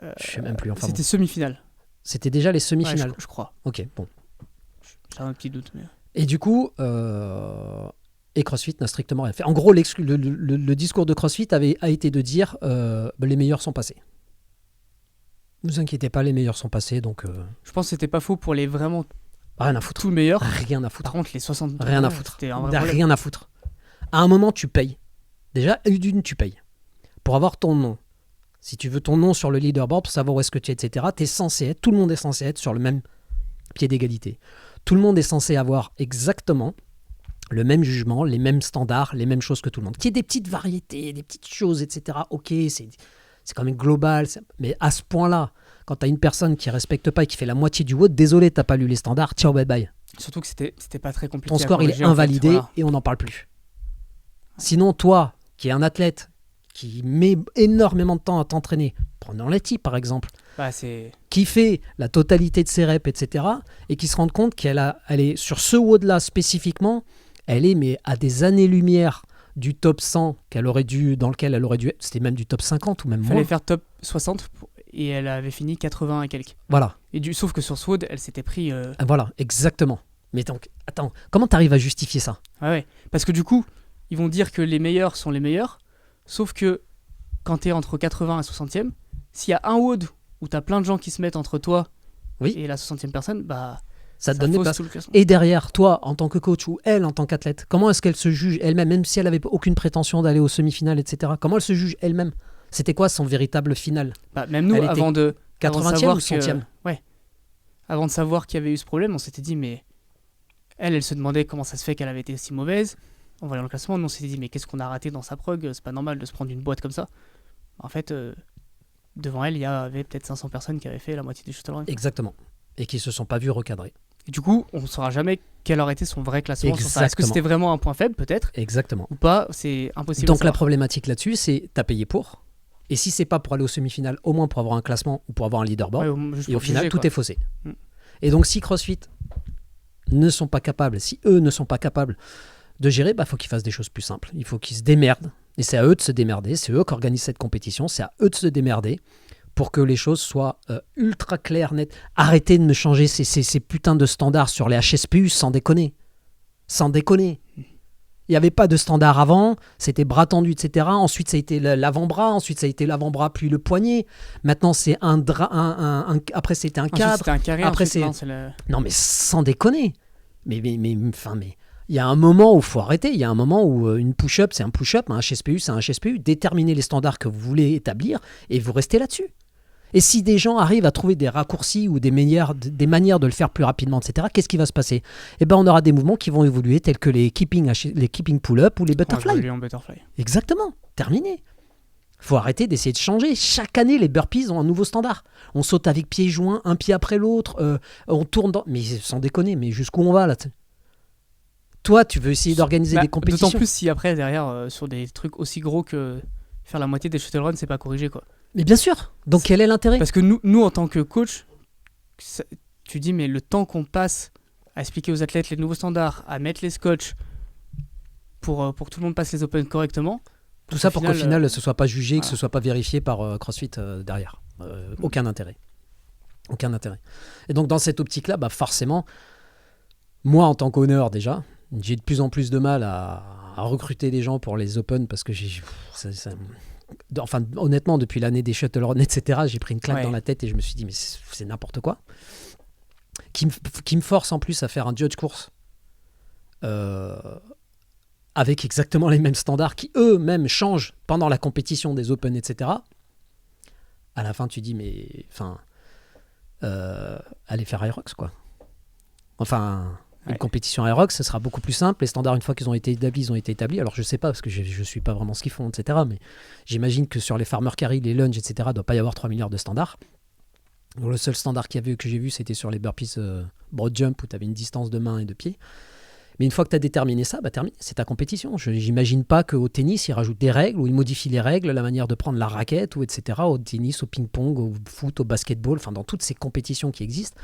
Speaker 1: Je sais même plus. Enfin,
Speaker 2: C'était
Speaker 1: bon.
Speaker 2: semi-finale.
Speaker 1: C'était déjà les
Speaker 2: Ouais,
Speaker 1: semi-finales.
Speaker 2: je crois.
Speaker 1: Ok, bon.
Speaker 2: J'ai un petit doute. Mais...
Speaker 1: Et du coup, et CrossFit n'a strictement rien fait. En gros, le discours de CrossFit a été de dire les meilleurs sont passés. Ne vous inquiétez pas, les meilleurs sont passés, donc
Speaker 2: Je pense que c'était pas faux pour les vraiment
Speaker 1: rien à foutre.
Speaker 2: tout meilleurs.
Speaker 1: Rien à foutre.
Speaker 2: Par contre, les 60.
Speaker 1: Rien à foutre.
Speaker 2: C'était un vrai problème.
Speaker 1: Rien à foutre. À un moment, tu payes. Déjà, d'une, tu payes. Pour avoir ton nom. Si tu veux ton nom sur le leaderboard, pour savoir où est-ce que tu es, etc., t'es censé être, tout le monde est censé être sur le même pied d'égalité. Tout le monde est censé avoir exactement le même jugement, les mêmes standards, les mêmes choses que tout le monde. Qu'il y ait des petites variétés, des petites choses, etc. Ok, c'est quand même global. Mais à ce point-là, quand tu as une personne qui respecte pas et qui fait la moitié du vote, désolé, t'as pas lu les standards, ciao, bye bye.
Speaker 2: Surtout que c'était pas très compliqué.
Speaker 1: Ton score, il est
Speaker 2: à corriger, en fait,
Speaker 1: invalidé
Speaker 2: voilà.
Speaker 1: et on n'en parle plus. Sinon, toi, qui es un athlète, qui met énormément de temps à t'entraîner, prenons Letty par exemple,
Speaker 2: Bah, c'est...
Speaker 1: qui fait la totalité de ses reps, etc., et qui se rend compte elle est sur ce WOD-là spécifiquement, elle est mais à des années-lumière du top 100 dans lequel elle aurait dû être, c'était même du top 50 ou même
Speaker 2: Fallait
Speaker 1: moins.
Speaker 2: faire top 60 et elle avait fini 80 et quelques.
Speaker 1: Voilà,
Speaker 2: Sauf que sur SWOD, elle s'était pris...
Speaker 1: voilà, exactement. Mais donc, attends, comment t'arrives à justifier ça?
Speaker 2: Ouais. Parce que du coup, ils vont dire que les meilleurs sont les meilleurs, sauf que quand t'es entre 80 et 60e, s'il y a un WOD où t'as plein de gens qui se mettent entre toi
Speaker 1: Oui.
Speaker 2: et la 60e personne, bah...
Speaker 1: Ça te donne des
Speaker 2: fausse
Speaker 1: places.
Speaker 2: tout le classement.
Speaker 1: Et derrière, toi, en tant que coach, ou elle, en tant qu'athlète, comment est-ce qu'elle se juge elle-même, même si elle n'avait aucune prétention d'aller aux semi-finales, etc. Comment elle se juge elle-même? C'était quoi son véritable final?
Speaker 2: Bah, même nous,
Speaker 1: Elle était
Speaker 2: avant de
Speaker 1: 80e
Speaker 2: savoir
Speaker 1: ou 100e?
Speaker 2: ouais. Avant de savoir qu'il y avait eu ce problème, on s'était dit, mais elle se demandait comment ça se fait qu'elle avait été si mauvaise. En voyant le classement, nous on s'était dit, mais qu'est-ce qu'on a raté dans sa prog? C'est pas normal de se prendre une boîte comme ça. En fait, devant elle, il y avait peut-être 500 personnes qui avaient fait la moitié du shuttle run.
Speaker 1: Exactement. Et qui se sont pas vus recadrer.
Speaker 2: Et du coup, on ne saura jamais quel aurait été son vrai classement sur ça. Est-ce que
Speaker 1: Exactement.
Speaker 2: c'était vraiment un point faible, peut-être,
Speaker 1: Exactement.
Speaker 2: ou pas? C'est impossible.
Speaker 1: Donc
Speaker 2: de
Speaker 1: la
Speaker 2: savoir.
Speaker 1: problématique là-dessus, c'est t'as payé pour. Et si c'est pas pour aller aux semi-finales, au moins pour avoir un classement ou pour avoir un leaderboard.
Speaker 2: Ouais, juste
Speaker 1: Et au
Speaker 2: pour
Speaker 1: final,
Speaker 2: juger,
Speaker 1: tout
Speaker 2: quoi.
Speaker 1: est faussé.
Speaker 2: Mm.
Speaker 1: Et donc, si CrossFit ne sont pas capables, si eux ne sont pas capables de gérer, bah, faut qu'ils fassent des choses plus simples. Il faut qu'ils se démerdent. Et c'est à eux de se démerder. C'est eux qui organisent cette compétition. C'est à eux de se démerder pour que les choses soient ultra claires, nettes. Arrêtez de me changer ces putains de standards sur les HSPU, sans déconner. Sans déconner. Il n'y avait pas de standard avant, c'était bras tendu, etc. Ensuite, ça a été l'avant-bras. Ensuite, ça a été l'avant-bras, puis le poignet. Maintenant, c'est après, c'était un
Speaker 2: Ensuite,
Speaker 1: cadre.
Speaker 2: c'était un carré.
Speaker 1: Après,
Speaker 2: ensuite,
Speaker 1: c'est...
Speaker 2: non, c'est le...
Speaker 1: Non, mais sans déconner. Mais il y a un moment où il faut arrêter. Il y a un moment où une push-up, c'est un push-up. Un HSPU, c'est un HSPU. Déterminez les standards que vous voulez établir et vous restez là-dessus. Et si des gens arrivent à trouver des raccourcis ou des manières de le faire plus rapidement, etc., qu'est-ce qui va se passer? Eh ben, on aura des mouvements qui vont évoluer tels que les keeping pull-up ou les
Speaker 2: On va
Speaker 1: butterfly.
Speaker 2: évoluer en butterfly.
Speaker 1: Exactement, terminé. Faut arrêter d'essayer de changer. Chaque année, les burpees ont un nouveau standard. On saute avec pieds joints, un pied après l'autre, on tourne dans... Mais sans déconner, mais jusqu'où on va là? Toi, tu veux essayer d'organiser des compétitions.
Speaker 2: D'autant plus si après, derrière, sur des trucs aussi gros que faire la moitié des shuttle runs, c'est pas corrigé, quoi.
Speaker 1: Mais bien sûr. Donc quel est l'intérêt?
Speaker 2: Parce que nous, en tant que coach, tu dis, mais le temps qu'on passe à expliquer aux athlètes les nouveaux standards, à mettre les scotch pour que tout le monde passe les open correctement.
Speaker 1: Tout ça pour qu'au final, ce soit pas jugé, que
Speaker 2: voilà.
Speaker 1: ce soit pas vérifié par CrossFit derrière. Aucun intérêt. Aucun intérêt. Et donc dans cette optique-là, bah forcément, moi en tant qu'honneur déjà, j'ai de plus en plus de mal à recruter des gens pour les open parce que enfin, honnêtement, depuis l'année des shuttle runs, etc., j'ai pris une claque dans la tête et je me suis dit, mais c'est n'importe quoi. Qui me force en plus à faire un judge course avec exactement les mêmes standards qui eux-mêmes changent pendant la compétition des Open, etc. À la fin, tu dis, mais allez faire Irox, quoi. Enfin, Une compétition Aerox, ce sera beaucoup plus simple. Les standards, une fois qu'ils ont été établis, ils ont été établis. Alors, je sais pas, parce que je ne suis pas vraiment ce qu'ils font, etc. Mais j'imagine que sur les farmer carry, les lunges, etc., il ne doit pas y avoir 3 milliards de standards. Donc, le seul standard que j'ai vu, c'était sur les burpees broad jump, où tu avais une distance de main et de pied. Mais une fois que tu as déterminé ça, terminé, c'est ta compétition. J'imagine pas qu'au tennis, ils rajoutent des règles, ou ils modifient les règles, la manière de prendre la raquette, ou etc. Au tennis, au ping-pong, au foot, au basketball, enfin dans toutes ces compétitions qui existent.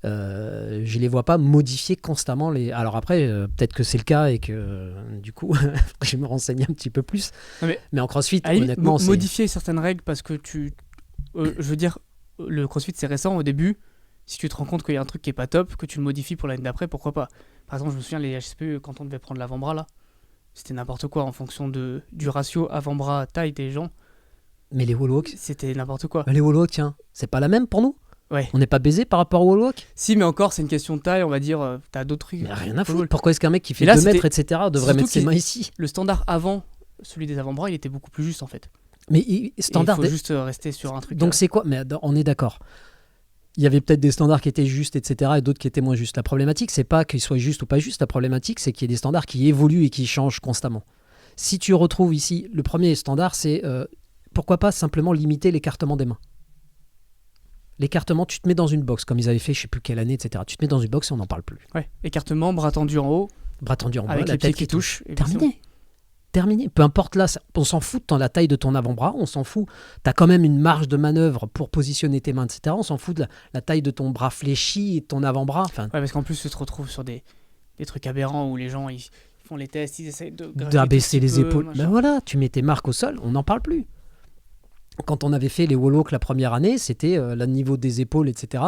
Speaker 1: Je les vois pas modifier constamment les. Alors après, peut-être que c'est le cas et que du coup, je vais me renseigner un petit peu plus. Mais en CrossFit, honnêtement, c'est
Speaker 2: modifier certaines règles parce que je veux dire, le CrossFit c'est récent au début. Si tu te rends compte qu'il y a un truc qui est pas top, que tu le modifies pour l'année d'après, pourquoi pas. Par exemple, je me souviens les HSPE quand on devait prendre l'avant-bras là, c'était n'importe quoi en fonction du ratio avant-bras taille des gens.
Speaker 1: Mais les wall walks,
Speaker 2: c'était n'importe quoi.
Speaker 1: Les wall walks, tiens, c'est pas la même pour nous.
Speaker 2: Ouais.
Speaker 1: On n'est pas baisé par rapport au wall walk.
Speaker 2: Si, mais encore, c'est une question de taille, on va dire. T'as d'autres trucs.
Speaker 1: Mais rien à foutre. Pourquoi est-ce qu'un mec qui fait 2 mètres, etc., devrait mettre ses mains ici?
Speaker 2: Le standard avant, celui des avant-bras, il était beaucoup plus juste en fait.
Speaker 1: Mais standard.
Speaker 2: Il faut juste rester sur un truc.
Speaker 1: Donc c'est quoi? Mais on est d'accord. Il y avait peut-être des standards qui étaient justes, etc., et d'autres qui étaient moins justes. La problématique, c'est pas qu'ils soient justes ou pas justes. La problématique, c'est qu'il y ait des standards qui évoluent et qui changent constamment. Si tu retrouves ici, le premier standard, c'est pourquoi pas simplement limiter l'écartement des mains. L'écartement, tu te mets dans une box, comme ils avaient fait, je sais plus quelle année, etc. Tu te mets dans une box et on n'en parle plus.
Speaker 2: Ouais, écartement, bras tendu en haut.
Speaker 1: Bras tendu en bas,
Speaker 2: avec
Speaker 1: la
Speaker 2: les pieds
Speaker 1: tête
Speaker 2: qui touchent.
Speaker 1: Terminé. Peu importe là, on s'en fout de la taille de ton avant-bras, on s'en fout. Tu as quand même une marge de manœuvre pour positionner tes mains, etc. On s'en fout de la taille de ton bras fléchi et de ton avant-bras. Enfin,
Speaker 2: ouais, parce qu'en plus, tu te retrouves sur des trucs aberrants où les gens ils font les tests, ils essayent
Speaker 1: d'abaisser les épaules. Ben voilà, tu mets tes marques au sol, on n'en parle plus. Quand on avait fait les wall walks la première année, c'était le niveau des épaules, etc.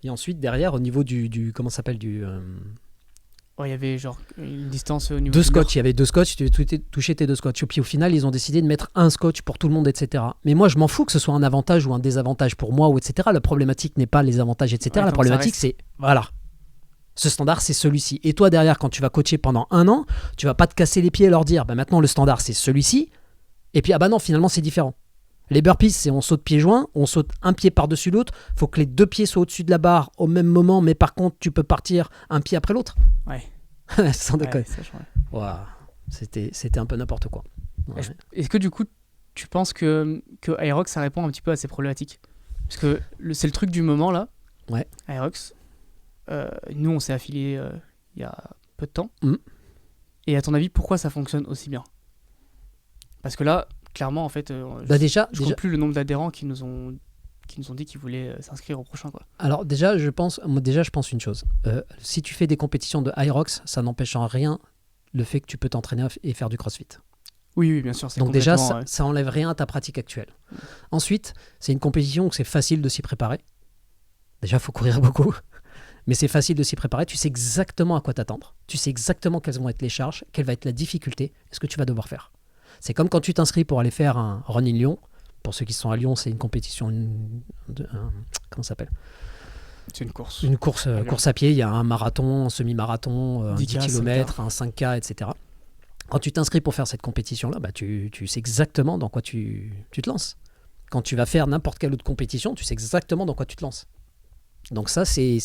Speaker 1: Et ensuite, derrière, au niveau du comment ça s'appelle
Speaker 2: il y avait genre une distance au niveau
Speaker 1: deux scotch, il y avait 2 scotch, tu devais toucher tes 2 scotch. Et puis au final, ils ont décidé de mettre un scotch pour tout le monde, etc. Mais moi, je m'en fous que ce soit un avantage ou un désavantage pour moi, ou etc. La problématique n'est pas les avantages, etc.
Speaker 2: Ouais,
Speaker 1: la problématique, c'est, voilà, ce standard, c'est celui-ci. Et toi, derrière, quand tu vas coacher pendant 1 an, tu vas pas te casser les pieds et leur dire, maintenant, le standard, c'est celui-ci. Et puis, non, finalement, c'est différent. Les burpees, c'est on saute pieds joints, on saute un pied par-dessus l'autre. Il faut que les 2 pieds soient au-dessus de la barre au même moment, mais par contre, tu peux partir un pied après l'autre.
Speaker 2: Ouais.
Speaker 1: Sans déconner.
Speaker 2: Wow.
Speaker 1: C'était un peu n'importe quoi. Ouais.
Speaker 2: Est-ce que du coup, tu penses que Aerox, ça répond un petit peu à ces problématiques? Parce que c'est le truc du moment là.
Speaker 1: Ouais.
Speaker 2: Aerox, nous, on s'est affiliés il y a peu de temps.
Speaker 1: Mm.
Speaker 2: Et à ton avis, pourquoi ça fonctionne aussi bien? Parce que là, clairement, en fait, je ne compte plus le nombre d'adhérents qui nous ont dit qu'ils voulaient s'inscrire au prochain, quoi.
Speaker 1: Alors déjà, je pense une chose. Si tu fais des compétitions de Aerox, ça n'empêche en rien le fait que tu peux t'entraîner et faire du CrossFit.
Speaker 2: Oui, bien sûr.
Speaker 1: Donc déjà, ça enlève rien à ta pratique actuelle. Ensuite, c'est une compétition où c'est facile de s'y préparer. Déjà, il faut courir beaucoup. Mais c'est facile de s'y préparer. Tu sais exactement à quoi t'attendre. Tu sais exactement quelles vont être les charges, quelle va être la difficulté et ce que tu vas devoir faire. C'est comme quand tu t'inscris pour aller faire un Run in Lyon. Pour ceux qui sont à Lyon, c'est une compétition, comment ça s'appelle ?
Speaker 2: C'est une course.
Speaker 1: Une course à pied, il y a un marathon, un semi-marathon, 10 km, un 5K, etc. Quand tu t'inscris pour faire cette compétition-là, tu sais exactement dans quoi tu te lances. Quand tu vas faire n'importe quelle autre compétition, tu sais exactement dans quoi tu te lances. Donc ça, c'est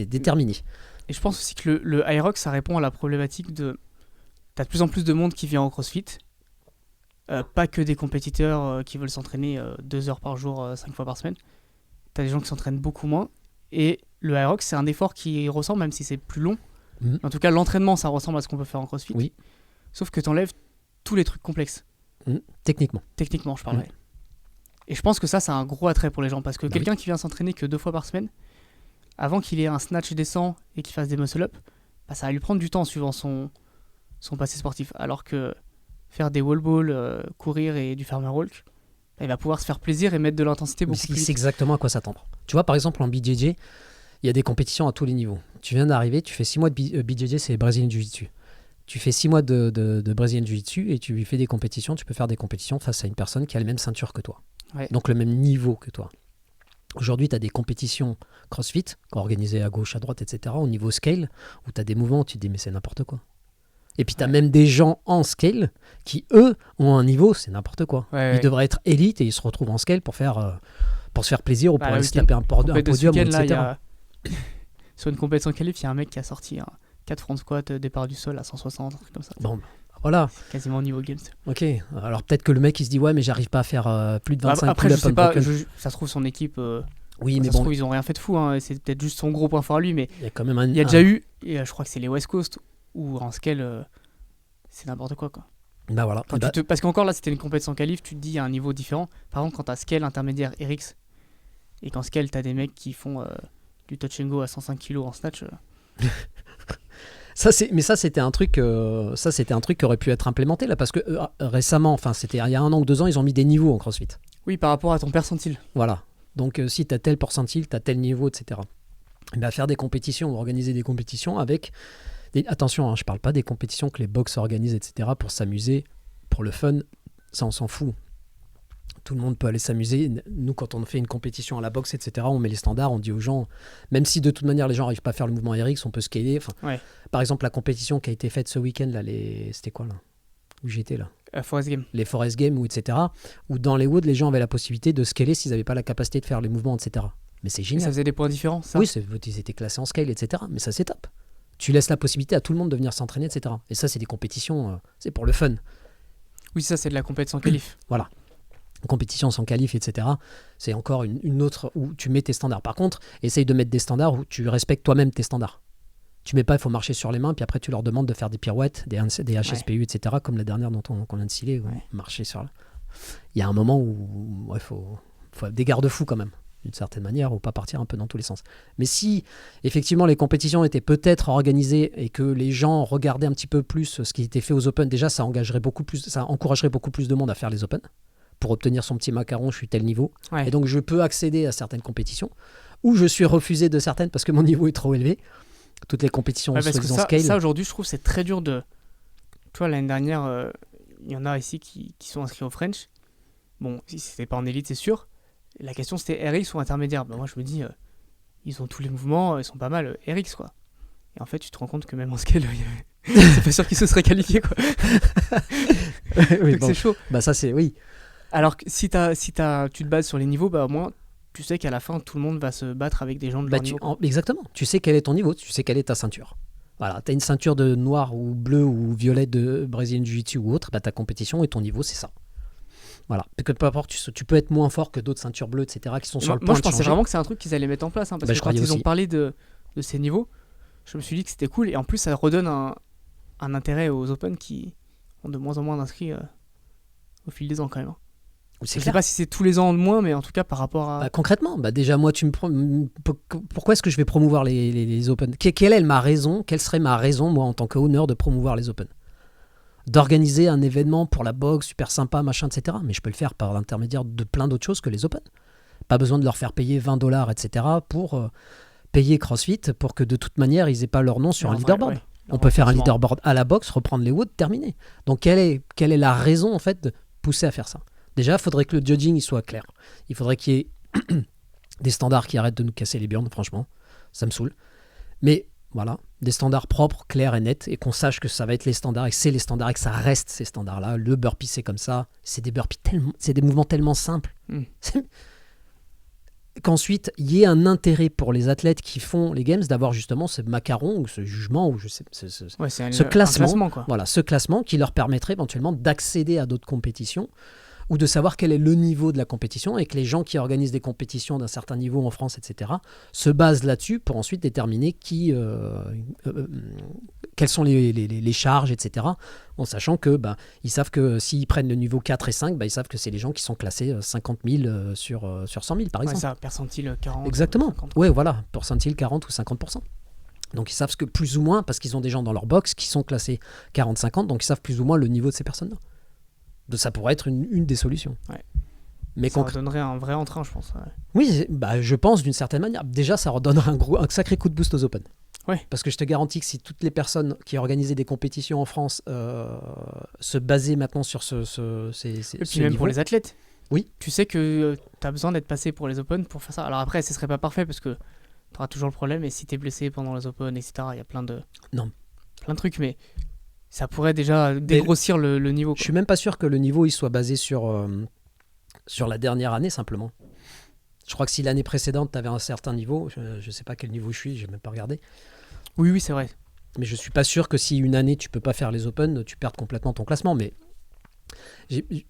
Speaker 1: déterminé.
Speaker 2: Et je pense aussi que le Aerox, ça répond à la problématique de... Tu as de plus en plus de monde qui vient au CrossFit. Pas que des compétiteurs qui veulent s'entraîner 2 heures par jour, 5 fois par semaine. Tu as des gens qui s'entraînent beaucoup moins. Et le Aerox, c'est un effort qui ressemble, même si c'est plus long. En tout cas, l'entraînement, ça ressemble à ce qu'on peut faire en CrossFit.
Speaker 1: Oui.
Speaker 2: Sauf que tu enlèves tous les trucs complexes.
Speaker 1: Techniquement.
Speaker 2: Techniquement, je parlerai. Et je pense que ça a un gros attrait pour les gens. Parce que quelqu'un qui vient s'entraîner que 2 fois par semaine, avant qu'il ait un snatch décent et qu'il fasse des muscle-up, ça va lui prendre du temps suivant son passé sportif. Alors que faire des wall balls, courir et du farmer walk, il va pouvoir se faire plaisir et mettre de l'intensité beaucoup plus vite.
Speaker 1: Il sait exactement à quoi s'attendre. Tu vois, par exemple, en BJJ, il y a des compétitions à tous les niveaux. Tu viens d'arriver, tu fais 6 mois de BJJ, c'est Brazilian Jiu-Jitsu. Tu fais 6 mois de Brazilian Jiu-Jitsu et tu lui fais des compétitions. Tu peux faire des compétitions face à une personne qui a la même ceinture que toi.
Speaker 2: Ouais.
Speaker 1: Donc le même niveau que toi. Aujourd'hui, tu as des compétitions CrossFit organisées à gauche, à droite, etc. au niveau scale, où tu as des mouvements où tu te dis mais c'est n'importe quoi. Et puis tu as même des gens en scale qui, eux, ont un niveau, c'est n'importe quoi. Ils devraient être élites et ils se retrouvent en scale pour se faire plaisir ou pour aller se taper un podium, etc.
Speaker 2: sur une compétition qualif, il y a un mec qui a sorti un 4 front squat départ du sol à 160, un truc comme ça.
Speaker 1: Bon, voilà.
Speaker 2: C'est quasiment au niveau games.
Speaker 1: Ok. Alors peut-être que le mec il se dit ouais mais j'arrive pas à faire plus de 25
Speaker 2: Après, je
Speaker 1: pull-ups
Speaker 2: sais pas,
Speaker 1: unbroken.
Speaker 2: ça se trouve son équipe.
Speaker 1: Oui, mais
Speaker 2: Ça se
Speaker 1: bon,
Speaker 2: trouve, ils ont rien fait de fou. Hein, et c'est peut-être juste son gros point fort à lui, mais
Speaker 1: il y a quand même un.
Speaker 2: il y a déjà eu, et je crois que c'est les West Coast, où en scale, c'est n'importe quoi.
Speaker 1: Bah voilà.
Speaker 2: Quand parce qu'encore là, c'était une compétition qualif, tu te dis, il y a un niveau différent. Par contre, quand t'as scale intermédiaire RX, et qu'en scale, t'as des mecs qui font du touch and go à 105 kg en snatch.
Speaker 1: Mais ça c'était un truc, qui aurait pu être implémenté là, parce que récemment, enfin c'était il y a 1 an ou 2 ans, ils ont mis des niveaux en CrossFit.
Speaker 2: Oui, par rapport à ton percentile.
Speaker 1: Voilà. Donc si tu as tel percentile, tu as tel niveau, etc. Et bien, faire des compétitions ou organiser des compétitions avec... Attention, hein, je parle pas des compétitions que les box organisent, etc. pour s'amuser, pour le fun, ça on s'en fout. Tout le monde peut aller s'amuser. Nous, quand on fait une compétition à la boxe, etc., on met les standards, on dit aux gens, même si de toute manière les gens n'arrivent pas à faire le mouvement RX, on peut scaler. Enfin,
Speaker 2: ouais.
Speaker 1: Par exemple, la compétition qui a été faite ce week-end, là, c'était quoi là où j'étais là
Speaker 2: Forest Game.
Speaker 1: Les Forest Games, ou etc. Où dans les woods, les gens avaient la possibilité de scaler s'ils n'avaient pas la capacité de faire les mouvements, etc. Mais c'est
Speaker 2: Et
Speaker 1: génial.
Speaker 2: ça faisait des points différents, ça.
Speaker 1: Oui, ils étaient classés en scale, etc. Mais ça, c'est top. Tu laisses la possibilité à tout le monde de venir s'entraîner, etc. Et ça, c'est des compétitions, c'est pour le fun.
Speaker 2: Oui, ça, c'est de la compétition qualif.
Speaker 1: Voilà. Compétition sans qualif, etc. C'est encore une autre où tu mets tes standards. Par contre, essaye de mettre des standards où tu respectes toi-même tes standards. Tu mets pas, il faut marcher sur les mains, puis après tu leur demandes de faire des pirouettes, des HSPU, etc. Comme la dernière qu'on vient de citer, marcher sur là. Il y a un moment où il faut des garde-fous quand même, d'une certaine manière, ou pas partir un peu dans tous les sens. Mais si effectivement les compétitions étaient peut-être organisées et que les gens regardaient un petit peu plus ce qui était fait aux Open, déjà ça encouragerait beaucoup plus de monde à faire les Open pour obtenir son petit macaron, je suis tel niveau.
Speaker 2: Ouais.
Speaker 1: Et donc je peux accéder à certaines compétitions, ou je suis refusé de certaines parce que mon niveau est trop élevé. Toutes les compétitions
Speaker 2: parce que
Speaker 1: scale.
Speaker 2: ça aujourd'hui, je trouve c'est très dur de... Tu vois, l'année dernière, il y en a ici qui sont inscrits au French. Bon, si c'était pas en élite, c'est sûr. La question, c'était RX ou intermédiaire. Moi, je me dis, ils ont tous les mouvements, ils sont pas mal RX, quoi. Et en fait, tu te rends compte que même en scale, c'est pas sûr qu'ils se seraient qualifiés, quoi.
Speaker 1: Oui,
Speaker 2: donc
Speaker 1: bon.
Speaker 2: c'est chaud.
Speaker 1: Bah ça, c'est... Oui.
Speaker 2: Alors que si tu te bases sur les niveaux, au moins... Tu sais qu'à la fin, tout le monde va se battre avec des gens de leur niveau.
Speaker 1: Exactement. Tu sais quel est ton niveau, tu sais quelle est ta ceinture. Voilà, tu as une ceinture de noir ou bleu ou violet de Brazilian Jiu-Jitsu ou autre, ta compétition et ton niveau, c'est ça. Voilà. Parce que peu importe, tu peux être moins fort que d'autres ceintures bleues, etc., qui sont sur le point de changer.
Speaker 2: Moi, je pensais vraiment que c'est un truc qu'ils allaient mettre en place. Parce que quand ils ont parlé de ces niveaux, je me suis dit que c'était cool. Et en plus, ça redonne un intérêt aux Open qui ont de moins en moins d'inscrits au fil des ans, quand même. Je ne sais pas si c'est tous les ans de moins, mais en tout cas par rapport à...
Speaker 1: concrètement, déjà moi, pourquoi est-ce que je vais promouvoir les Open ? Quelle serait ma raison, moi, en tant qu'honneur, de promouvoir les Open ? D'organiser un événement pour la boxe, super sympa, machin, etc. Mais je peux le faire par l'intermédiaire de plein d'autres choses que les Open. Pas besoin de leur faire payer $20, etc. pour payer CrossFit, pour que de toute manière, ils n'aient pas leur nom sur un leaderboard. Ouais. On peut faire un leaderboard à la boxe, reprendre les woods, terminer. Donc quelle est la raison, en fait, de pousser à faire ça ? Déjà, il faudrait que le judging il soit clair. Il faudrait qu'il y ait des standards qui arrêtent de nous casser les burnes, franchement. Ça me saoule. Mais voilà, des standards propres, clairs et nets, et qu'on sache que ça va être les standards, et que c'est les standards, et que ça reste ces standards-là. Le burpee, c'est comme ça. C'est des burpees c'est des mouvements tellement simples. Qu'ensuite, il y ait un intérêt pour les athlètes qui font les games d'avoir justement ce macaron, ou ce jugement, ou je sais, ce classement, quoi. Voilà, ce classement qui leur permettrait éventuellement d'accéder à d'autres compétitions, ou de savoir quel est le niveau de la compétition et que les gens qui organisent des compétitions d'un certain niveau en France, etc., se basent là-dessus pour ensuite déterminer quelles sont les charges, etc., en sachant que ils savent que s'ils prennent le niveau 4 et 5, ils savent que c'est les gens qui sont classés 50 000 sur 100 000, par exemple.
Speaker 2: Ouais, ça, percentile 40.
Speaker 1: Exactement. Oui, voilà, percentile 40 ou 50%. Donc ils savent que plus ou moins, parce qu'ils ont des gens dans leur box qui sont classés 40-50, donc ils savent plus ou moins le niveau de ces personnes-là. Ça pourrait être une des solutions.
Speaker 2: Ouais.
Speaker 1: Mais
Speaker 2: ça redonnerait un vrai entrain, je pense. Ouais.
Speaker 1: Oui, je pense d'une certaine manière. Déjà, ça redonnerait un sacré coup de boost aux Open.
Speaker 2: Ouais.
Speaker 1: Parce que je te garantis que si toutes les personnes qui organisaient des compétitions en France se basaient maintenant sur ce
Speaker 2: et puis même
Speaker 1: niveau,
Speaker 2: pour les athlètes.
Speaker 1: Oui.
Speaker 2: Tu sais que tu as besoin d'être passé pour les Open pour faire ça. Alors après, ce serait pas parfait parce que tu auras toujours le problème. Et si tu es blessé pendant les Open, etc., il y a plein de trucs. Mais ça pourrait déjà dégrossir le niveau.
Speaker 1: Je suis même pas sûr que le niveau il soit basé sur la dernière année simplement. Je crois que si l'année précédente, tu avais un certain niveau, je ne sais pas quel niveau je suis, je n'ai même pas regardé,
Speaker 2: Oui, c'est vrai.
Speaker 1: mais je suis pas sûr que si une année, tu peux pas faire les Open, tu perds complètement ton classement. Mais j'ai-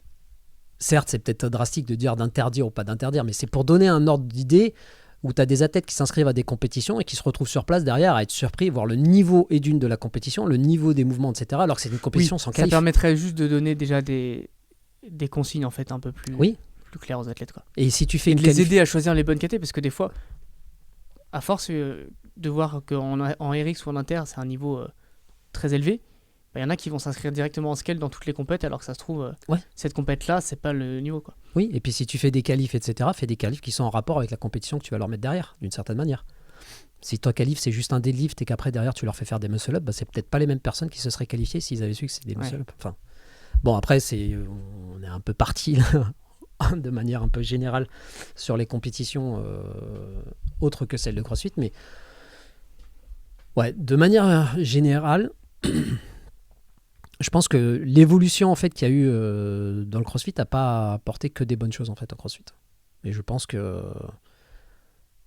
Speaker 1: certes, c'est peut-être drastique de dire d'interdire ou pas d'interdire, mais c'est pour donner un ordre d'idée où tu as des athlètes qui s'inscrivent à des compétitions et qui se retrouvent sur place derrière à être surpris, voir le niveau et d'une de la compétition, le niveau des mouvements, etc. Alors que c'est une compétition sans
Speaker 2: Ça
Speaker 1: qualif.
Speaker 2: permettrait juste de donner déjà des consignes en fait un peu
Speaker 1: Oui.
Speaker 2: plus claires aux athlètes, quoi.
Speaker 1: Et si tu fais
Speaker 2: Et
Speaker 1: une
Speaker 2: de les
Speaker 1: qualif...
Speaker 2: aider à choisir les bonnes catés, parce que des fois, à force de voir qu'en en RX ou en Inter, c'est un niveau très élevé, il y en a qui vont s'inscrire directement en scale dans toutes les compètes, alors que ça se trouve,
Speaker 1: Ouais.
Speaker 2: cette compète-là, c'est pas le niveau, quoi.
Speaker 1: Oui, et puis si tu fais des qualifs, etc., fais des qualifs qui sont en rapport avec la compétition que tu vas leur mettre derrière, d'une certaine manière. Si ton qualif, c'est juste un deadlift et qu'après, derrière, tu leur fais faire des muscle-up, bah, c'est peut-être pas les mêmes personnes qui se seraient qualifiées s'ils avaient su que c'est des muscle-up. Enfin, bon, après, on est un peu parti, là, de manière un peu générale, sur les compétitions autres que celles de CrossFit, mais ouais, de manière générale... Je pense que l'évolution en fait qu'il y a eu dans le CrossFit n'a pas apporté que des bonnes choses en fait au CrossFit. Et je pense que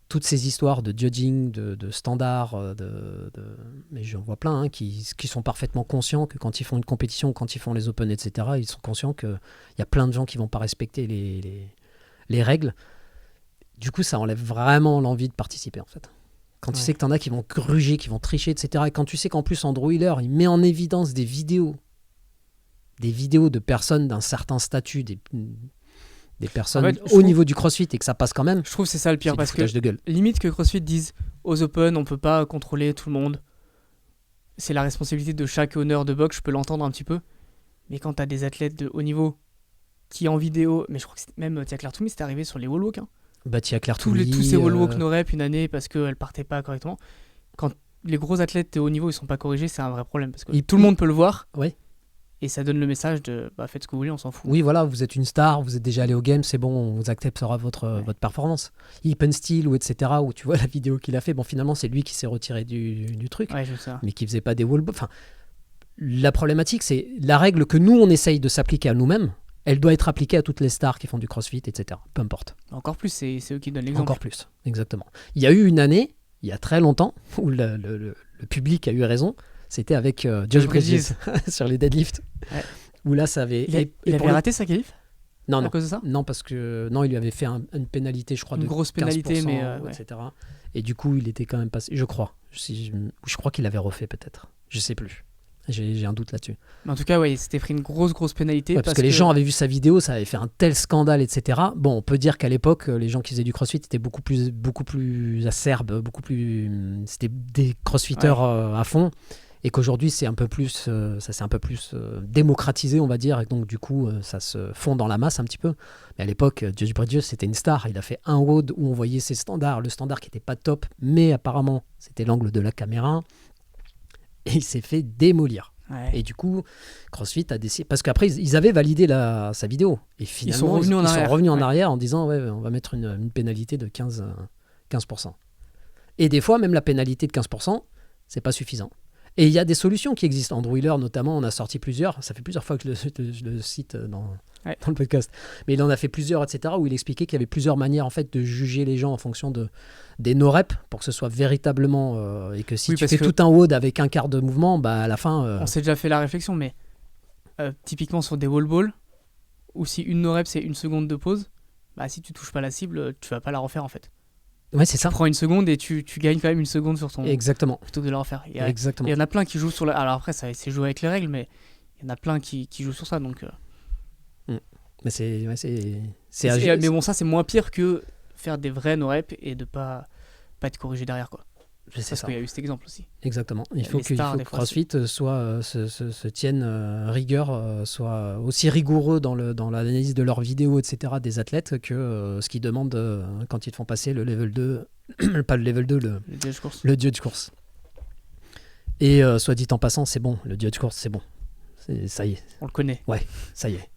Speaker 1: toutes ces histoires de judging, de standards, mais j'en vois plein qui sont parfaitement conscients que quand ils font une compétition, quand ils font les Open, etc., ils sont conscients qu'il y a plein de gens qui vont pas respecter les règles. Du coup, ça enlève vraiment l'envie de participer en fait. Quand tu sais que t'en as qui vont gruger, qui vont tricher, etc. Et quand tu sais qu'en plus Andrew Wheeler, il met en évidence des vidéos de personnes d'un certain statut, des personnes
Speaker 2: En fait,
Speaker 1: au niveau du CrossFit et que ça passe quand même,
Speaker 2: Je trouve que c'est ça le pire,
Speaker 1: c'est du
Speaker 2: parce que
Speaker 1: foutage de gueule.
Speaker 2: limite que CrossFit dise aux Open, on peut pas contrôler tout le monde. C'est la responsabilité de chaque honneur de boxe, je peux l'entendre un petit peu. Mais quand t'as des athlètes de haut niveau qui en vidéo, mais je crois que même Tia Claire Toumi, c'était arrivé sur les wall walk,
Speaker 1: Bah, tu as Claire
Speaker 2: tous
Speaker 1: Touli,
Speaker 2: ces wall walk no rep une année parce qu'elle partait pas correctement. Quand les gros athlètes de haut niveau ils sont pas corrigés, c'est un vrai problème parce que tout le monde peut le voir.
Speaker 1: Ouais.
Speaker 2: Et ça donne le message de faites ce que vous voulez, on s'en fout.
Speaker 1: Oui, voilà, vous êtes une star, vous êtes déjà allé au game, c'est bon, on vous acceptera votre performance. Ipen Steel ou etc., où tu vois la vidéo qu'il a fait, bon, finalement, c'est lui qui s'est retiré du truc,
Speaker 2: Ouais, je sais.
Speaker 1: mais qui faisait pas des wall. Enfin, la problématique, c'est la règle que nous, on essaye de s'appliquer à nous-mêmes, elle doit être appliquée à toutes les stars qui font du CrossFit, etc. Peu importe.
Speaker 2: Encore plus, c'est eux qui donnent l'exemple.
Speaker 1: Encore plus, exactement. Il y a eu une année, il y a très longtemps, où le public a eu raison, c'était avec Josh Bridges sur les deadlifts.
Speaker 2: Ouais.
Speaker 1: Où là, ça avait...
Speaker 2: Il avait raté sa qualif
Speaker 1: Non,
Speaker 2: à cause de ça.
Speaker 1: Non, parce que non, il lui avait fait une pénalité, je crois,
Speaker 2: Une
Speaker 1: de
Speaker 2: grosse
Speaker 1: 15%,
Speaker 2: pénalité, mais
Speaker 1: etc. Et du coup, il était quand même passé, je crois. Je crois qu'il avait refait peut-être. Je sais plus. J'ai un doute là-dessus.
Speaker 2: Mais en tout cas, ouais, il s'était pris une grosse pénalité.
Speaker 1: Ouais, parce que les gens avaient vu sa vidéo, ça avait fait un tel scandale, etc. Bon, on peut dire qu'à l'époque, les gens qui faisaient du CrossFit étaient beaucoup plus acerbes, c'était des CrossFitters à fond. Et qu'aujourd'hui, c'est un peu plus, ça s'est un peu plus démocratisé, on va dire. Et donc, du coup, ça se fond dans la masse un petit peu. Mais à l'époque, Josh Bridges, c'était une star. Il a fait un WOD où on voyait ses standards. Le standard qui n'était pas top, mais apparemment, c'était l'angle de la caméra. Et il s'est fait démolir.
Speaker 2: Ouais.
Speaker 1: Et du coup, CrossFit a décidé... Parce qu'après, ils avaient validé sa vidéo. Et finalement,
Speaker 2: ils sont revenus
Speaker 1: en arrière en disant, ouais, on va mettre une pénalité de 15%. Et des fois, même la pénalité de 15%, c'est pas suffisant. Et il y a des solutions qui existent. Andrew Wheeler, notamment, on a sorti plusieurs. Ça fait plusieurs fois que je le cite dans le podcast. Mais il en a fait plusieurs, etc., où il expliquait qu'il y avait plusieurs manières en fait, de juger les gens en fonction des no-reps pour que ce soit véritablement... et que si tu fais tout un WOD avec un quart de mouvement, bah, à la fin...
Speaker 2: On s'est déjà fait la réflexion, mais typiquement sur des wall balls, où si une no-rep c'est une seconde de pause, bah, si tu touches pas la cible, tu vas pas la refaire en fait.
Speaker 1: Ouais, c'est ça.
Speaker 2: Tu prends une seconde et tu gagnes quand même une seconde sur ton...
Speaker 1: Exactement.
Speaker 2: Plutôt que de la refaire.
Speaker 1: Exactement.
Speaker 2: Il y en a plein qui jouent sur la... Alors après, c'est jouer avec les règles, mais il y en a plein qui jouent sur ça, donc...
Speaker 1: Mais c'est
Speaker 2: mais bon, ça, c'est moins pire que faire des vrais no-reps et de pas être corrigé derrière, quoi. Parce qu'il y a eu cet exemple aussi.
Speaker 1: Exactement. Il faut que CrossFit se tienne rigueur, soit aussi rigoureux dans l'analyse de leurs vidéos, etc., des athlètes, que ce qu'ils demandent quand ils font passer le level 2, pas le level 2, le judge course. Et soit dit en passant, c'est bon, le judge course, c'est bon. Ça y est.
Speaker 2: On le connaît.
Speaker 1: Ouais, ça y est.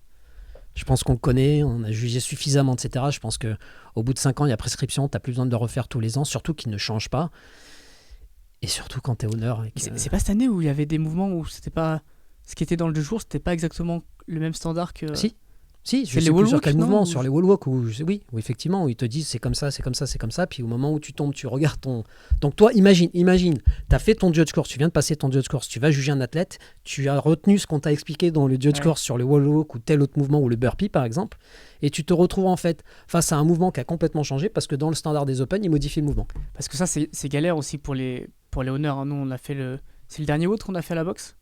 Speaker 1: Je pense qu'on le connaît, on a jugé suffisamment, etc. Je pense qu'au bout de 5 ans, il y a prescription, tu n'as plus besoin de le refaire tous les ans, surtout qu'il ne change pas. Et surtout quand tu es honneur.
Speaker 2: C'est pas cette année où il y avait des mouvements où c'était pas... Ce qui était dans le jeu jour, c'était pas exactement le même standard que...
Speaker 1: Si. Si, je
Speaker 2: C'est
Speaker 1: sais
Speaker 2: les
Speaker 1: plus
Speaker 2: wall
Speaker 1: sur
Speaker 2: walk,
Speaker 1: quel
Speaker 2: non,
Speaker 1: mouvement,
Speaker 2: ou-
Speaker 1: sur les wall walk, oui, où effectivement, où ils te disent c'est comme ça, c'est comme ça, c'est comme ça, puis au moment où tu tombes, tu regardes ton... Donc toi, imagine, tu as fait ton judge course, tu viens de passer ton judge course, tu vas juger un athlète, tu as retenu ce qu'on t'a expliqué dans le judge
Speaker 2: Ouais.
Speaker 1: course sur le wall walk ou tel autre mouvement, ou le burpee par exemple, et tu te retrouves en fait face à un mouvement qui a complètement changé parce que dans le standard des Open, il modifie le mouvement.
Speaker 2: Parce que ça, c'est galère aussi pour les honneurs. Hein. Nous, on a fait le. C'est le dernier autre qu'on a fait à la boxe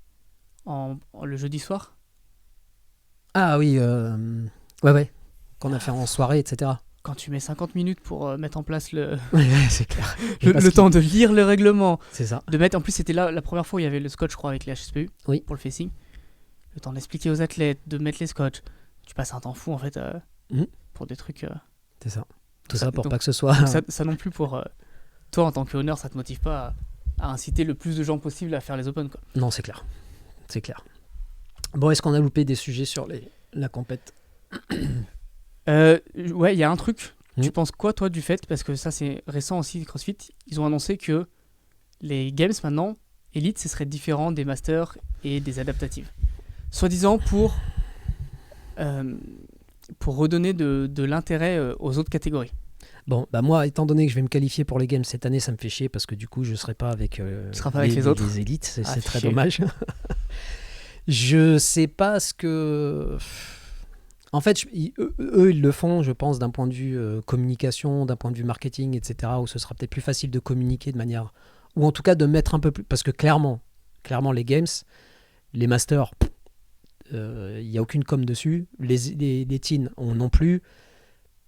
Speaker 2: le jeudi soir.
Speaker 1: Ah oui, ouais, qu'on a fait en soirée, etc.
Speaker 2: Quand tu mets 50 minutes pour mettre en place
Speaker 1: Ouais, c'est clair.
Speaker 2: le temps de lire le règlement,
Speaker 1: C'est ça.
Speaker 2: de mettre. En plus, c'était là la première fois où il y avait le scotch, je crois, avec les HSPU
Speaker 1: Oui.
Speaker 2: pour le facing. Le temps d'expliquer aux athlètes, de mettre les scotch. Tu passes un temps fou en fait
Speaker 1: Mhm.
Speaker 2: pour des trucs.
Speaker 1: C'est ça. Tout
Speaker 2: Ça-
Speaker 1: ça pour
Speaker 2: donc-
Speaker 1: pas que ce soit...
Speaker 2: Donc ça non plus pour toi en tant que honneur, ça te motive pas à inciter le plus de gens possible à faire les Open quoi.
Speaker 1: Non, c'est clair. C'est clair. Bon, est-ce qu'on a loupé des sujets sur la compète?
Speaker 2: Ouais, il y a un truc.
Speaker 1: Mhm.
Speaker 2: Tu penses quoi toi du fait, parce que ça c'est récent aussi CrossFit, ils ont annoncé que les games maintenant Elite ce serait différent des Masters et des adaptatives. Soi-disant pour redonner de l'intérêt aux autres catégories.
Speaker 1: Bon, bah moi, étant donné que je vais me qualifier pour les Games cette année, ça me fait chier parce que du coup, je serai pas avec,
Speaker 2: Tu seras pas avec les autres.
Speaker 1: les élites. C'est
Speaker 2: Ah,
Speaker 1: très
Speaker 2: chier.
Speaker 1: dommage. Je sais pas ce que... En fait, eux, ils le font, je pense, d'un point de vue communication, d'un point de vue marketing, etc., où ce sera peut-être plus facile de communiquer de manière... Ou en tout cas de mettre un peu plus... Parce que clairement les Games, les Masters, il n'y a aucune com dessus. Les teens, on non plus.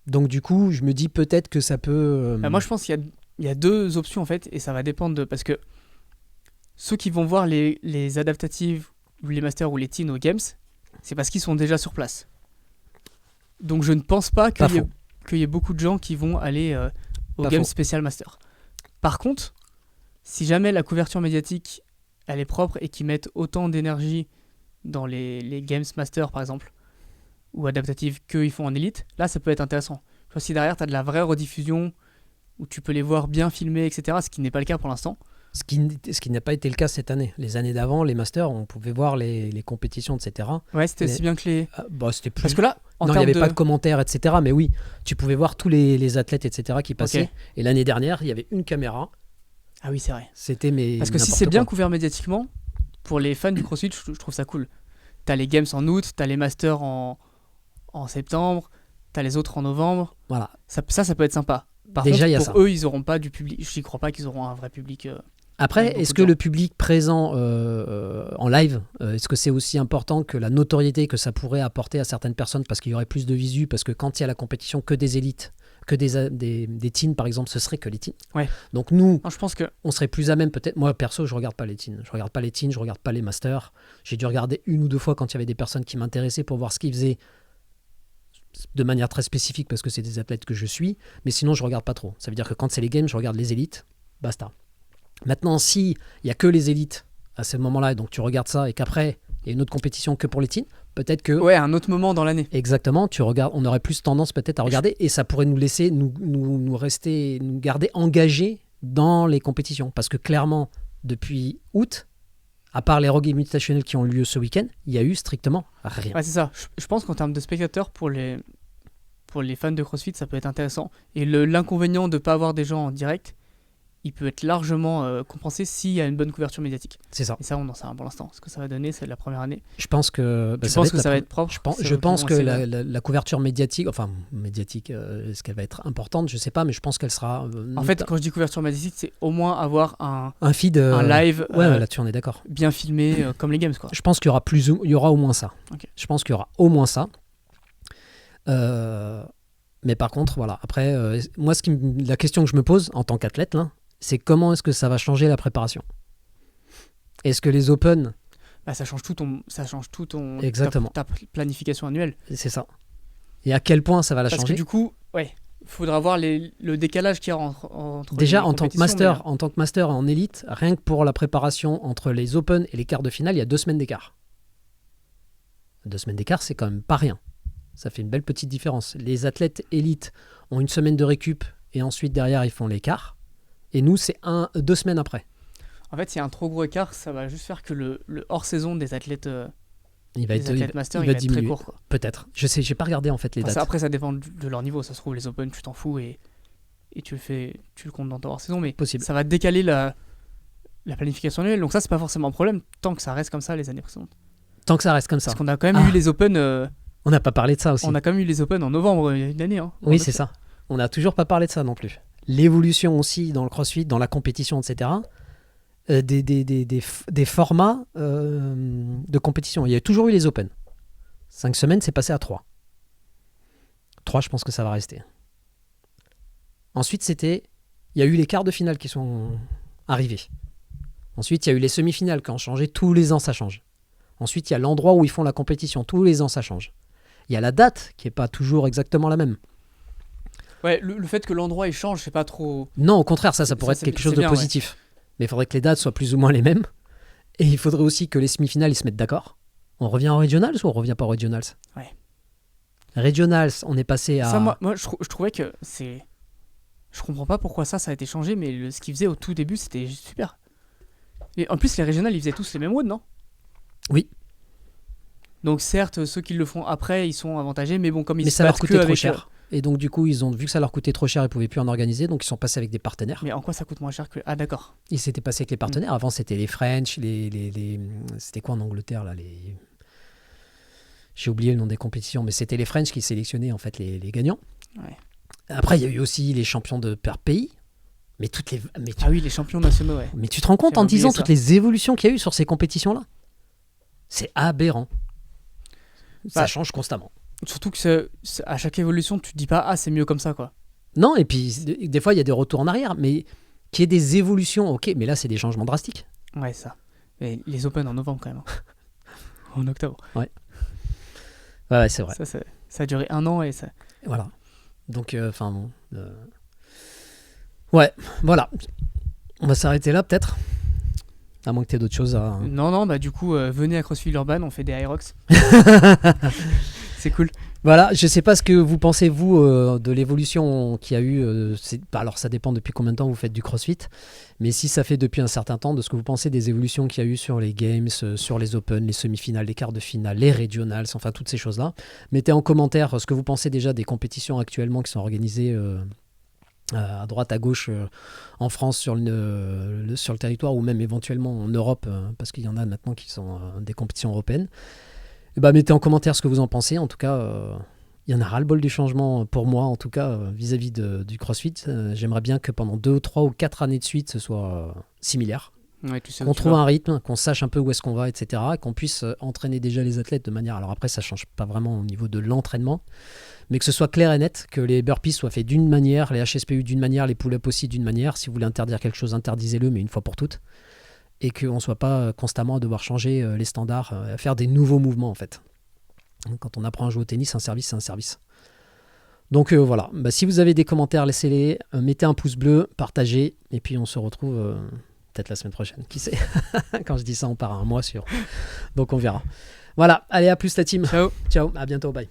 Speaker 1: Donc du coup, je me dis peut-être que ça peut...
Speaker 2: Moi je pense qu'il y a deux options en fait, et ça va dépendre de... Parce que ceux qui vont voir les adaptatives, ou les Masters ou les Teens aux Games, c'est parce qu'ils sont déjà sur place. Donc je ne pense pas
Speaker 1: Pas
Speaker 2: qu'il y,
Speaker 1: faux.
Speaker 2: qu'il y ait beaucoup de gens qui vont aller au
Speaker 1: Pas
Speaker 2: Games
Speaker 1: faux.
Speaker 2: Spécial Master. Par contre, si jamais la couverture médiatique elle est propre et qu'ils mettent autant d'énergie dans les Games Master par exemple, ou adaptatives qu'ils font en élite, là ça peut être intéressant. Tu vois, si derrière tu as de la vraie rediffusion où tu peux les voir bien filmés, etc., ce qui n'est pas le cas pour l'instant.
Speaker 1: Ce qui n'a pas été le cas cette année. Les années d'avant, les Masters, on pouvait voir les compétitions, etc.
Speaker 2: Ouais, c'était
Speaker 1: Mais-
Speaker 2: aussi bien que les...
Speaker 1: Ah, bah, c'était plus...
Speaker 2: Parce que là, en
Speaker 1: non, il n'y
Speaker 2: termes
Speaker 1: avait
Speaker 2: de...
Speaker 1: pas de commentaires, etc. Mais oui, tu pouvais voir tous les athlètes, etc. qui passaient.
Speaker 2: Ok.
Speaker 1: Et l'année dernière, il y avait une caméra.
Speaker 2: Ah oui, c'est vrai.
Speaker 1: C'était mais
Speaker 2: Parce que si
Speaker 1: n'importe
Speaker 2: c'est bien
Speaker 1: quoi.
Speaker 2: couvert médiatiquement, pour les fans du CrossFit, je trouve ça cool. T'as les Games en août, t'as les Masters en septembre, t'as les autres en novembre.
Speaker 1: Voilà.
Speaker 2: Ça peut être sympa. Par
Speaker 1: Déjà, il y a
Speaker 2: contre,
Speaker 1: ça.
Speaker 2: pour eux, ils auront pas du public. Je n'y crois pas qu'ils auront un vrai public.
Speaker 1: Après,
Speaker 2: Avec beaucoup
Speaker 1: est-ce
Speaker 2: de
Speaker 1: que
Speaker 2: gens.
Speaker 1: le public présent en live, est-ce que c'est aussi important que la notoriété que ça pourrait apporter à certaines personnes parce qu'il y aurait plus de visu? Parce que quand il y a la compétition que des élites, que des teens par exemple, ce serait que les teens.
Speaker 2: Ouais.
Speaker 1: Donc nous,
Speaker 2: Non, je pense que...
Speaker 1: on serait plus à même peut-être. Moi perso, je regarde pas les teens. Je regarde pas les teens, je regarde pas les masters. J'ai dû regarder une ou deux fois quand il y avait des personnes qui m'intéressaient pour voir ce qu'ils faisaient de manière très spécifique parce que c'est des athlètes que je suis. Mais sinon, je regarde pas trop. Ça veut dire que quand c'est les games, je regarde les élites. Basta. Maintenant, si il y a que les élites à ce moment-là, et donc tu regardes ça et qu'après il y a une autre compétition que pour les teens, peut-être que
Speaker 2: Ouais, un autre moment dans l'année.
Speaker 1: exactement, tu regardes, on aurait plus tendance peut-être à regarder et ça pourrait nous laisser nous rester, nous garder engagés dans les compétitions. Parce que clairement, depuis août, à part les Rogue Invitational qui ont eu lieu ce week-end, il y a eu strictement rien.
Speaker 2: Ouais, c'est ça. Je pense qu'en termes de spectateurs, pour les fans de CrossFit, ça peut être intéressant. Et l'inconvénient de ne pas avoir des gens en direct, il peut être largement compensé s'il y a une bonne couverture médiatique.
Speaker 1: C'est ça.
Speaker 2: Et ça, on n'en sait rien pour l'instant. Ce que ça va donner, c'est la première année.
Speaker 1: Je pense que
Speaker 2: Tu penses que ça va être propre?
Speaker 1: Je pense que la couverture médiatique, est-ce qu'elle va être importante? Je sais pas, mais je pense qu'elle sera.
Speaker 2: En fait, quand je dis couverture médiatique, c'est au moins avoir un
Speaker 1: feed,
Speaker 2: un live
Speaker 1: ouais, là-dessus on est d'accord.
Speaker 2: bien filmé, comme les games, quoi.
Speaker 1: Je pense qu'il y aura il y aura au moins ça.
Speaker 2: Ok.
Speaker 1: Je pense qu'il y aura au moins ça. Mais par contre, voilà. Après, moi, la question que je me pose en tant qu'athlète, là, c'est comment est-ce que ça va changer la préparation? Est-ce que les Open,
Speaker 2: Bah, ça change tout ton
Speaker 1: Exactement.
Speaker 2: ta planification annuelle.
Speaker 1: c'est ça? Et à quel point ça va la
Speaker 2: Parce
Speaker 1: changer?
Speaker 2: que du coup, ouais, faudra voir le décalage qu'il y a entre
Speaker 1: Déjà,
Speaker 2: les
Speaker 1: en tant que
Speaker 2: compétitions,
Speaker 1: master, en tant que master en élite, rien que pour la préparation entre les Open et les quarts de finale, il y a 2 semaines d'écart. 2 semaines d'écart, c'est quand même pas rien. Ça fait une belle petite différence. Les athlètes élites ont 1 semaine de récup et ensuite derrière ils font les quarts. Et nous, c'est 2 semaines après.
Speaker 2: En fait, s'il y a un trop gros écart, ça va juste faire que le hors-saison des athlètes
Speaker 1: Il va
Speaker 2: les athlètes masters,
Speaker 1: il
Speaker 2: il
Speaker 1: va
Speaker 2: va être très
Speaker 1: diminuer.
Speaker 2: court, quoi.
Speaker 1: Peut-être. Je sais, j'ai pas regardé en fait les
Speaker 2: Enfin,
Speaker 1: dates.
Speaker 2: après, ça dépend de leur niveau. Ça se trouve, les Open, tu t'en fous et tu le comptes dans ta hors-saison. Mais
Speaker 1: Possible.
Speaker 2: ça va décaler la planification annuelle. Donc ça, c'est pas forcément un problème tant que ça reste comme ça les années précédentes.
Speaker 1: Tant que ça reste comme ça.
Speaker 2: Parce qu'on a quand même eu les Open.
Speaker 1: On n'a pas parlé de ça aussi.
Speaker 2: On a quand même eu les Open en novembre une année. Hein,
Speaker 1: Oui, c'est ça. On n'a toujours pas parlé de ça non plus. L'évolution aussi dans le CrossFit, dans la compétition, etc. Des formats de compétition. Il y a toujours eu les Open. 5 semaines, c'est passé à 3. 3, je pense que ça va rester. Ensuite, il y a eu les quarts de finale qui sont arrivés. Ensuite, il y a eu les semi-finales qui ont changé. Tous les ans, ça change. Ensuite, il y a l'endroit où ils font la compétition. Tous les ans, ça change. Il y a la date qui n'est pas toujours exactement la même.
Speaker 2: Ouais, le fait que l'endroit il change, c'est pas trop.
Speaker 1: Non, au contraire, ça pourrait être quelque chose de
Speaker 2: bien,
Speaker 1: positif. Ouais. Mais il faudrait que les dates soient plus ou moins les mêmes. Et il faudrait aussi que les semi-finales ils se mettent d'accord. On revient en Regionals ou on revient pas en Regionals?
Speaker 2: Ouais.
Speaker 1: Regionals, on est passé à...
Speaker 2: Ça, moi je trouvais que c'est... Je comprends pas pourquoi ça a été changé, mais ce qu'ils faisaient au tout début, c'était super. Et en plus, les régionales, ils faisaient tous les mêmes WOD, non?
Speaker 1: Oui.
Speaker 2: Donc certes, ceux qui le font après, ils sont avantagés, mais bon, comme ils
Speaker 1: mais
Speaker 2: se
Speaker 1: ça leur
Speaker 2: battent
Speaker 1: coûtait
Speaker 2: que
Speaker 1: trop
Speaker 2: avec...
Speaker 1: cher. Et donc du coup, ils ont vu que ça leur coûtait trop cher, ils pouvaient plus en organiser, donc ils sont passés avec des partenaires.
Speaker 2: Mais en quoi ça coûte moins cher que... Ah d'accord.
Speaker 1: Ils s'étaient passés avec les partenaires. Avant, c'était les French, c'était quoi en Angleterre là, j'ai oublié le nom des compétitions, mais c'était les French qui sélectionnaient en fait les gagnants.
Speaker 2: Ouais.
Speaker 1: Après, il y a eu aussi les champions de per pays. Mais
Speaker 2: Ah oui, les champions nationaux, ouais.
Speaker 1: Mais tu te rends compte en disant toutes les évolutions qu'il y a eu sur ces compétitions-là? C'est aberrant. Ça change constamment.
Speaker 2: Surtout que à chaque évolution, tu te dis pas « Ah, c'est mieux comme ça, quoi ».
Speaker 1: Non, et puis des fois, il y a des retours en arrière, mais qu'il y ait des évolutions, ok, mais là, c'est des changements drastiques.
Speaker 2: Ouais, ça. Mais les Open en novembre, quand même. En octobre.
Speaker 1: Ouais. Ouais, c'est vrai.
Speaker 2: Ça a duré 1 an et ça...
Speaker 1: Voilà. Donc, ouais, voilà. On va s'arrêter là, peut-être. À moins que tu aies d'autres choses à...
Speaker 2: Non, bah du coup, venez à CrossFit Urban, on fait des Hyrox. C'est cool.
Speaker 1: Voilà, je sais pas ce que vous pensez, vous, de l'évolution qu'il y a eu. Alors, ça dépend depuis combien de temps vous faites du CrossFit. Mais si ça fait depuis un certain temps, de ce que vous pensez des évolutions qu'il y a eu sur les Games, sur les Open, les semi-finales, les quarts de finale, les Regionals, enfin toutes ces choses-là. Mettez en commentaire ce que vous pensez déjà des compétitions actuellement qui sont organisées à droite, à gauche, en France, sur le territoire, ou même éventuellement en Europe, parce qu'il y en a maintenant qui sont des compétitions européennes. Et bah, mettez en commentaire ce que vous en pensez. En tout cas, il y en a ras-le-bol du changement pour moi, en tout cas, vis-à-vis du CrossFit. J'aimerais bien que pendant 2, 3 ou 4 années de suite, ce soit similaire.
Speaker 2: Ouais, tu sais
Speaker 1: qu'on trouve un rythme, qu'on sache un peu où est-ce qu'on va, etc. Et qu'on puisse entraîner déjà les athlètes de manière... Alors après, ça ne change pas vraiment au niveau de l'entraînement, mais que ce soit clair et net, que les burpees soient faits d'une manière, les HSPU d'une manière, les pull-ups aussi d'une manière. Si vous voulez interdire quelque chose, interdisez-le, mais une fois pour toutes. Et qu'on ne soit pas constamment à devoir changer les standards, à faire des nouveaux mouvements, en fait. Quand on apprend à jouer au tennis, un service, c'est un service. Donc voilà, bah, si vous avez des commentaires, laissez-les, mettez un pouce bleu, partagez, et puis on se retrouve peut-être la semaine prochaine, qui sait. Quand je dis ça, on part à un mois sur. Donc on verra. Voilà, allez, à plus la team.
Speaker 2: Ciao.
Speaker 1: Ciao, à bientôt, bye.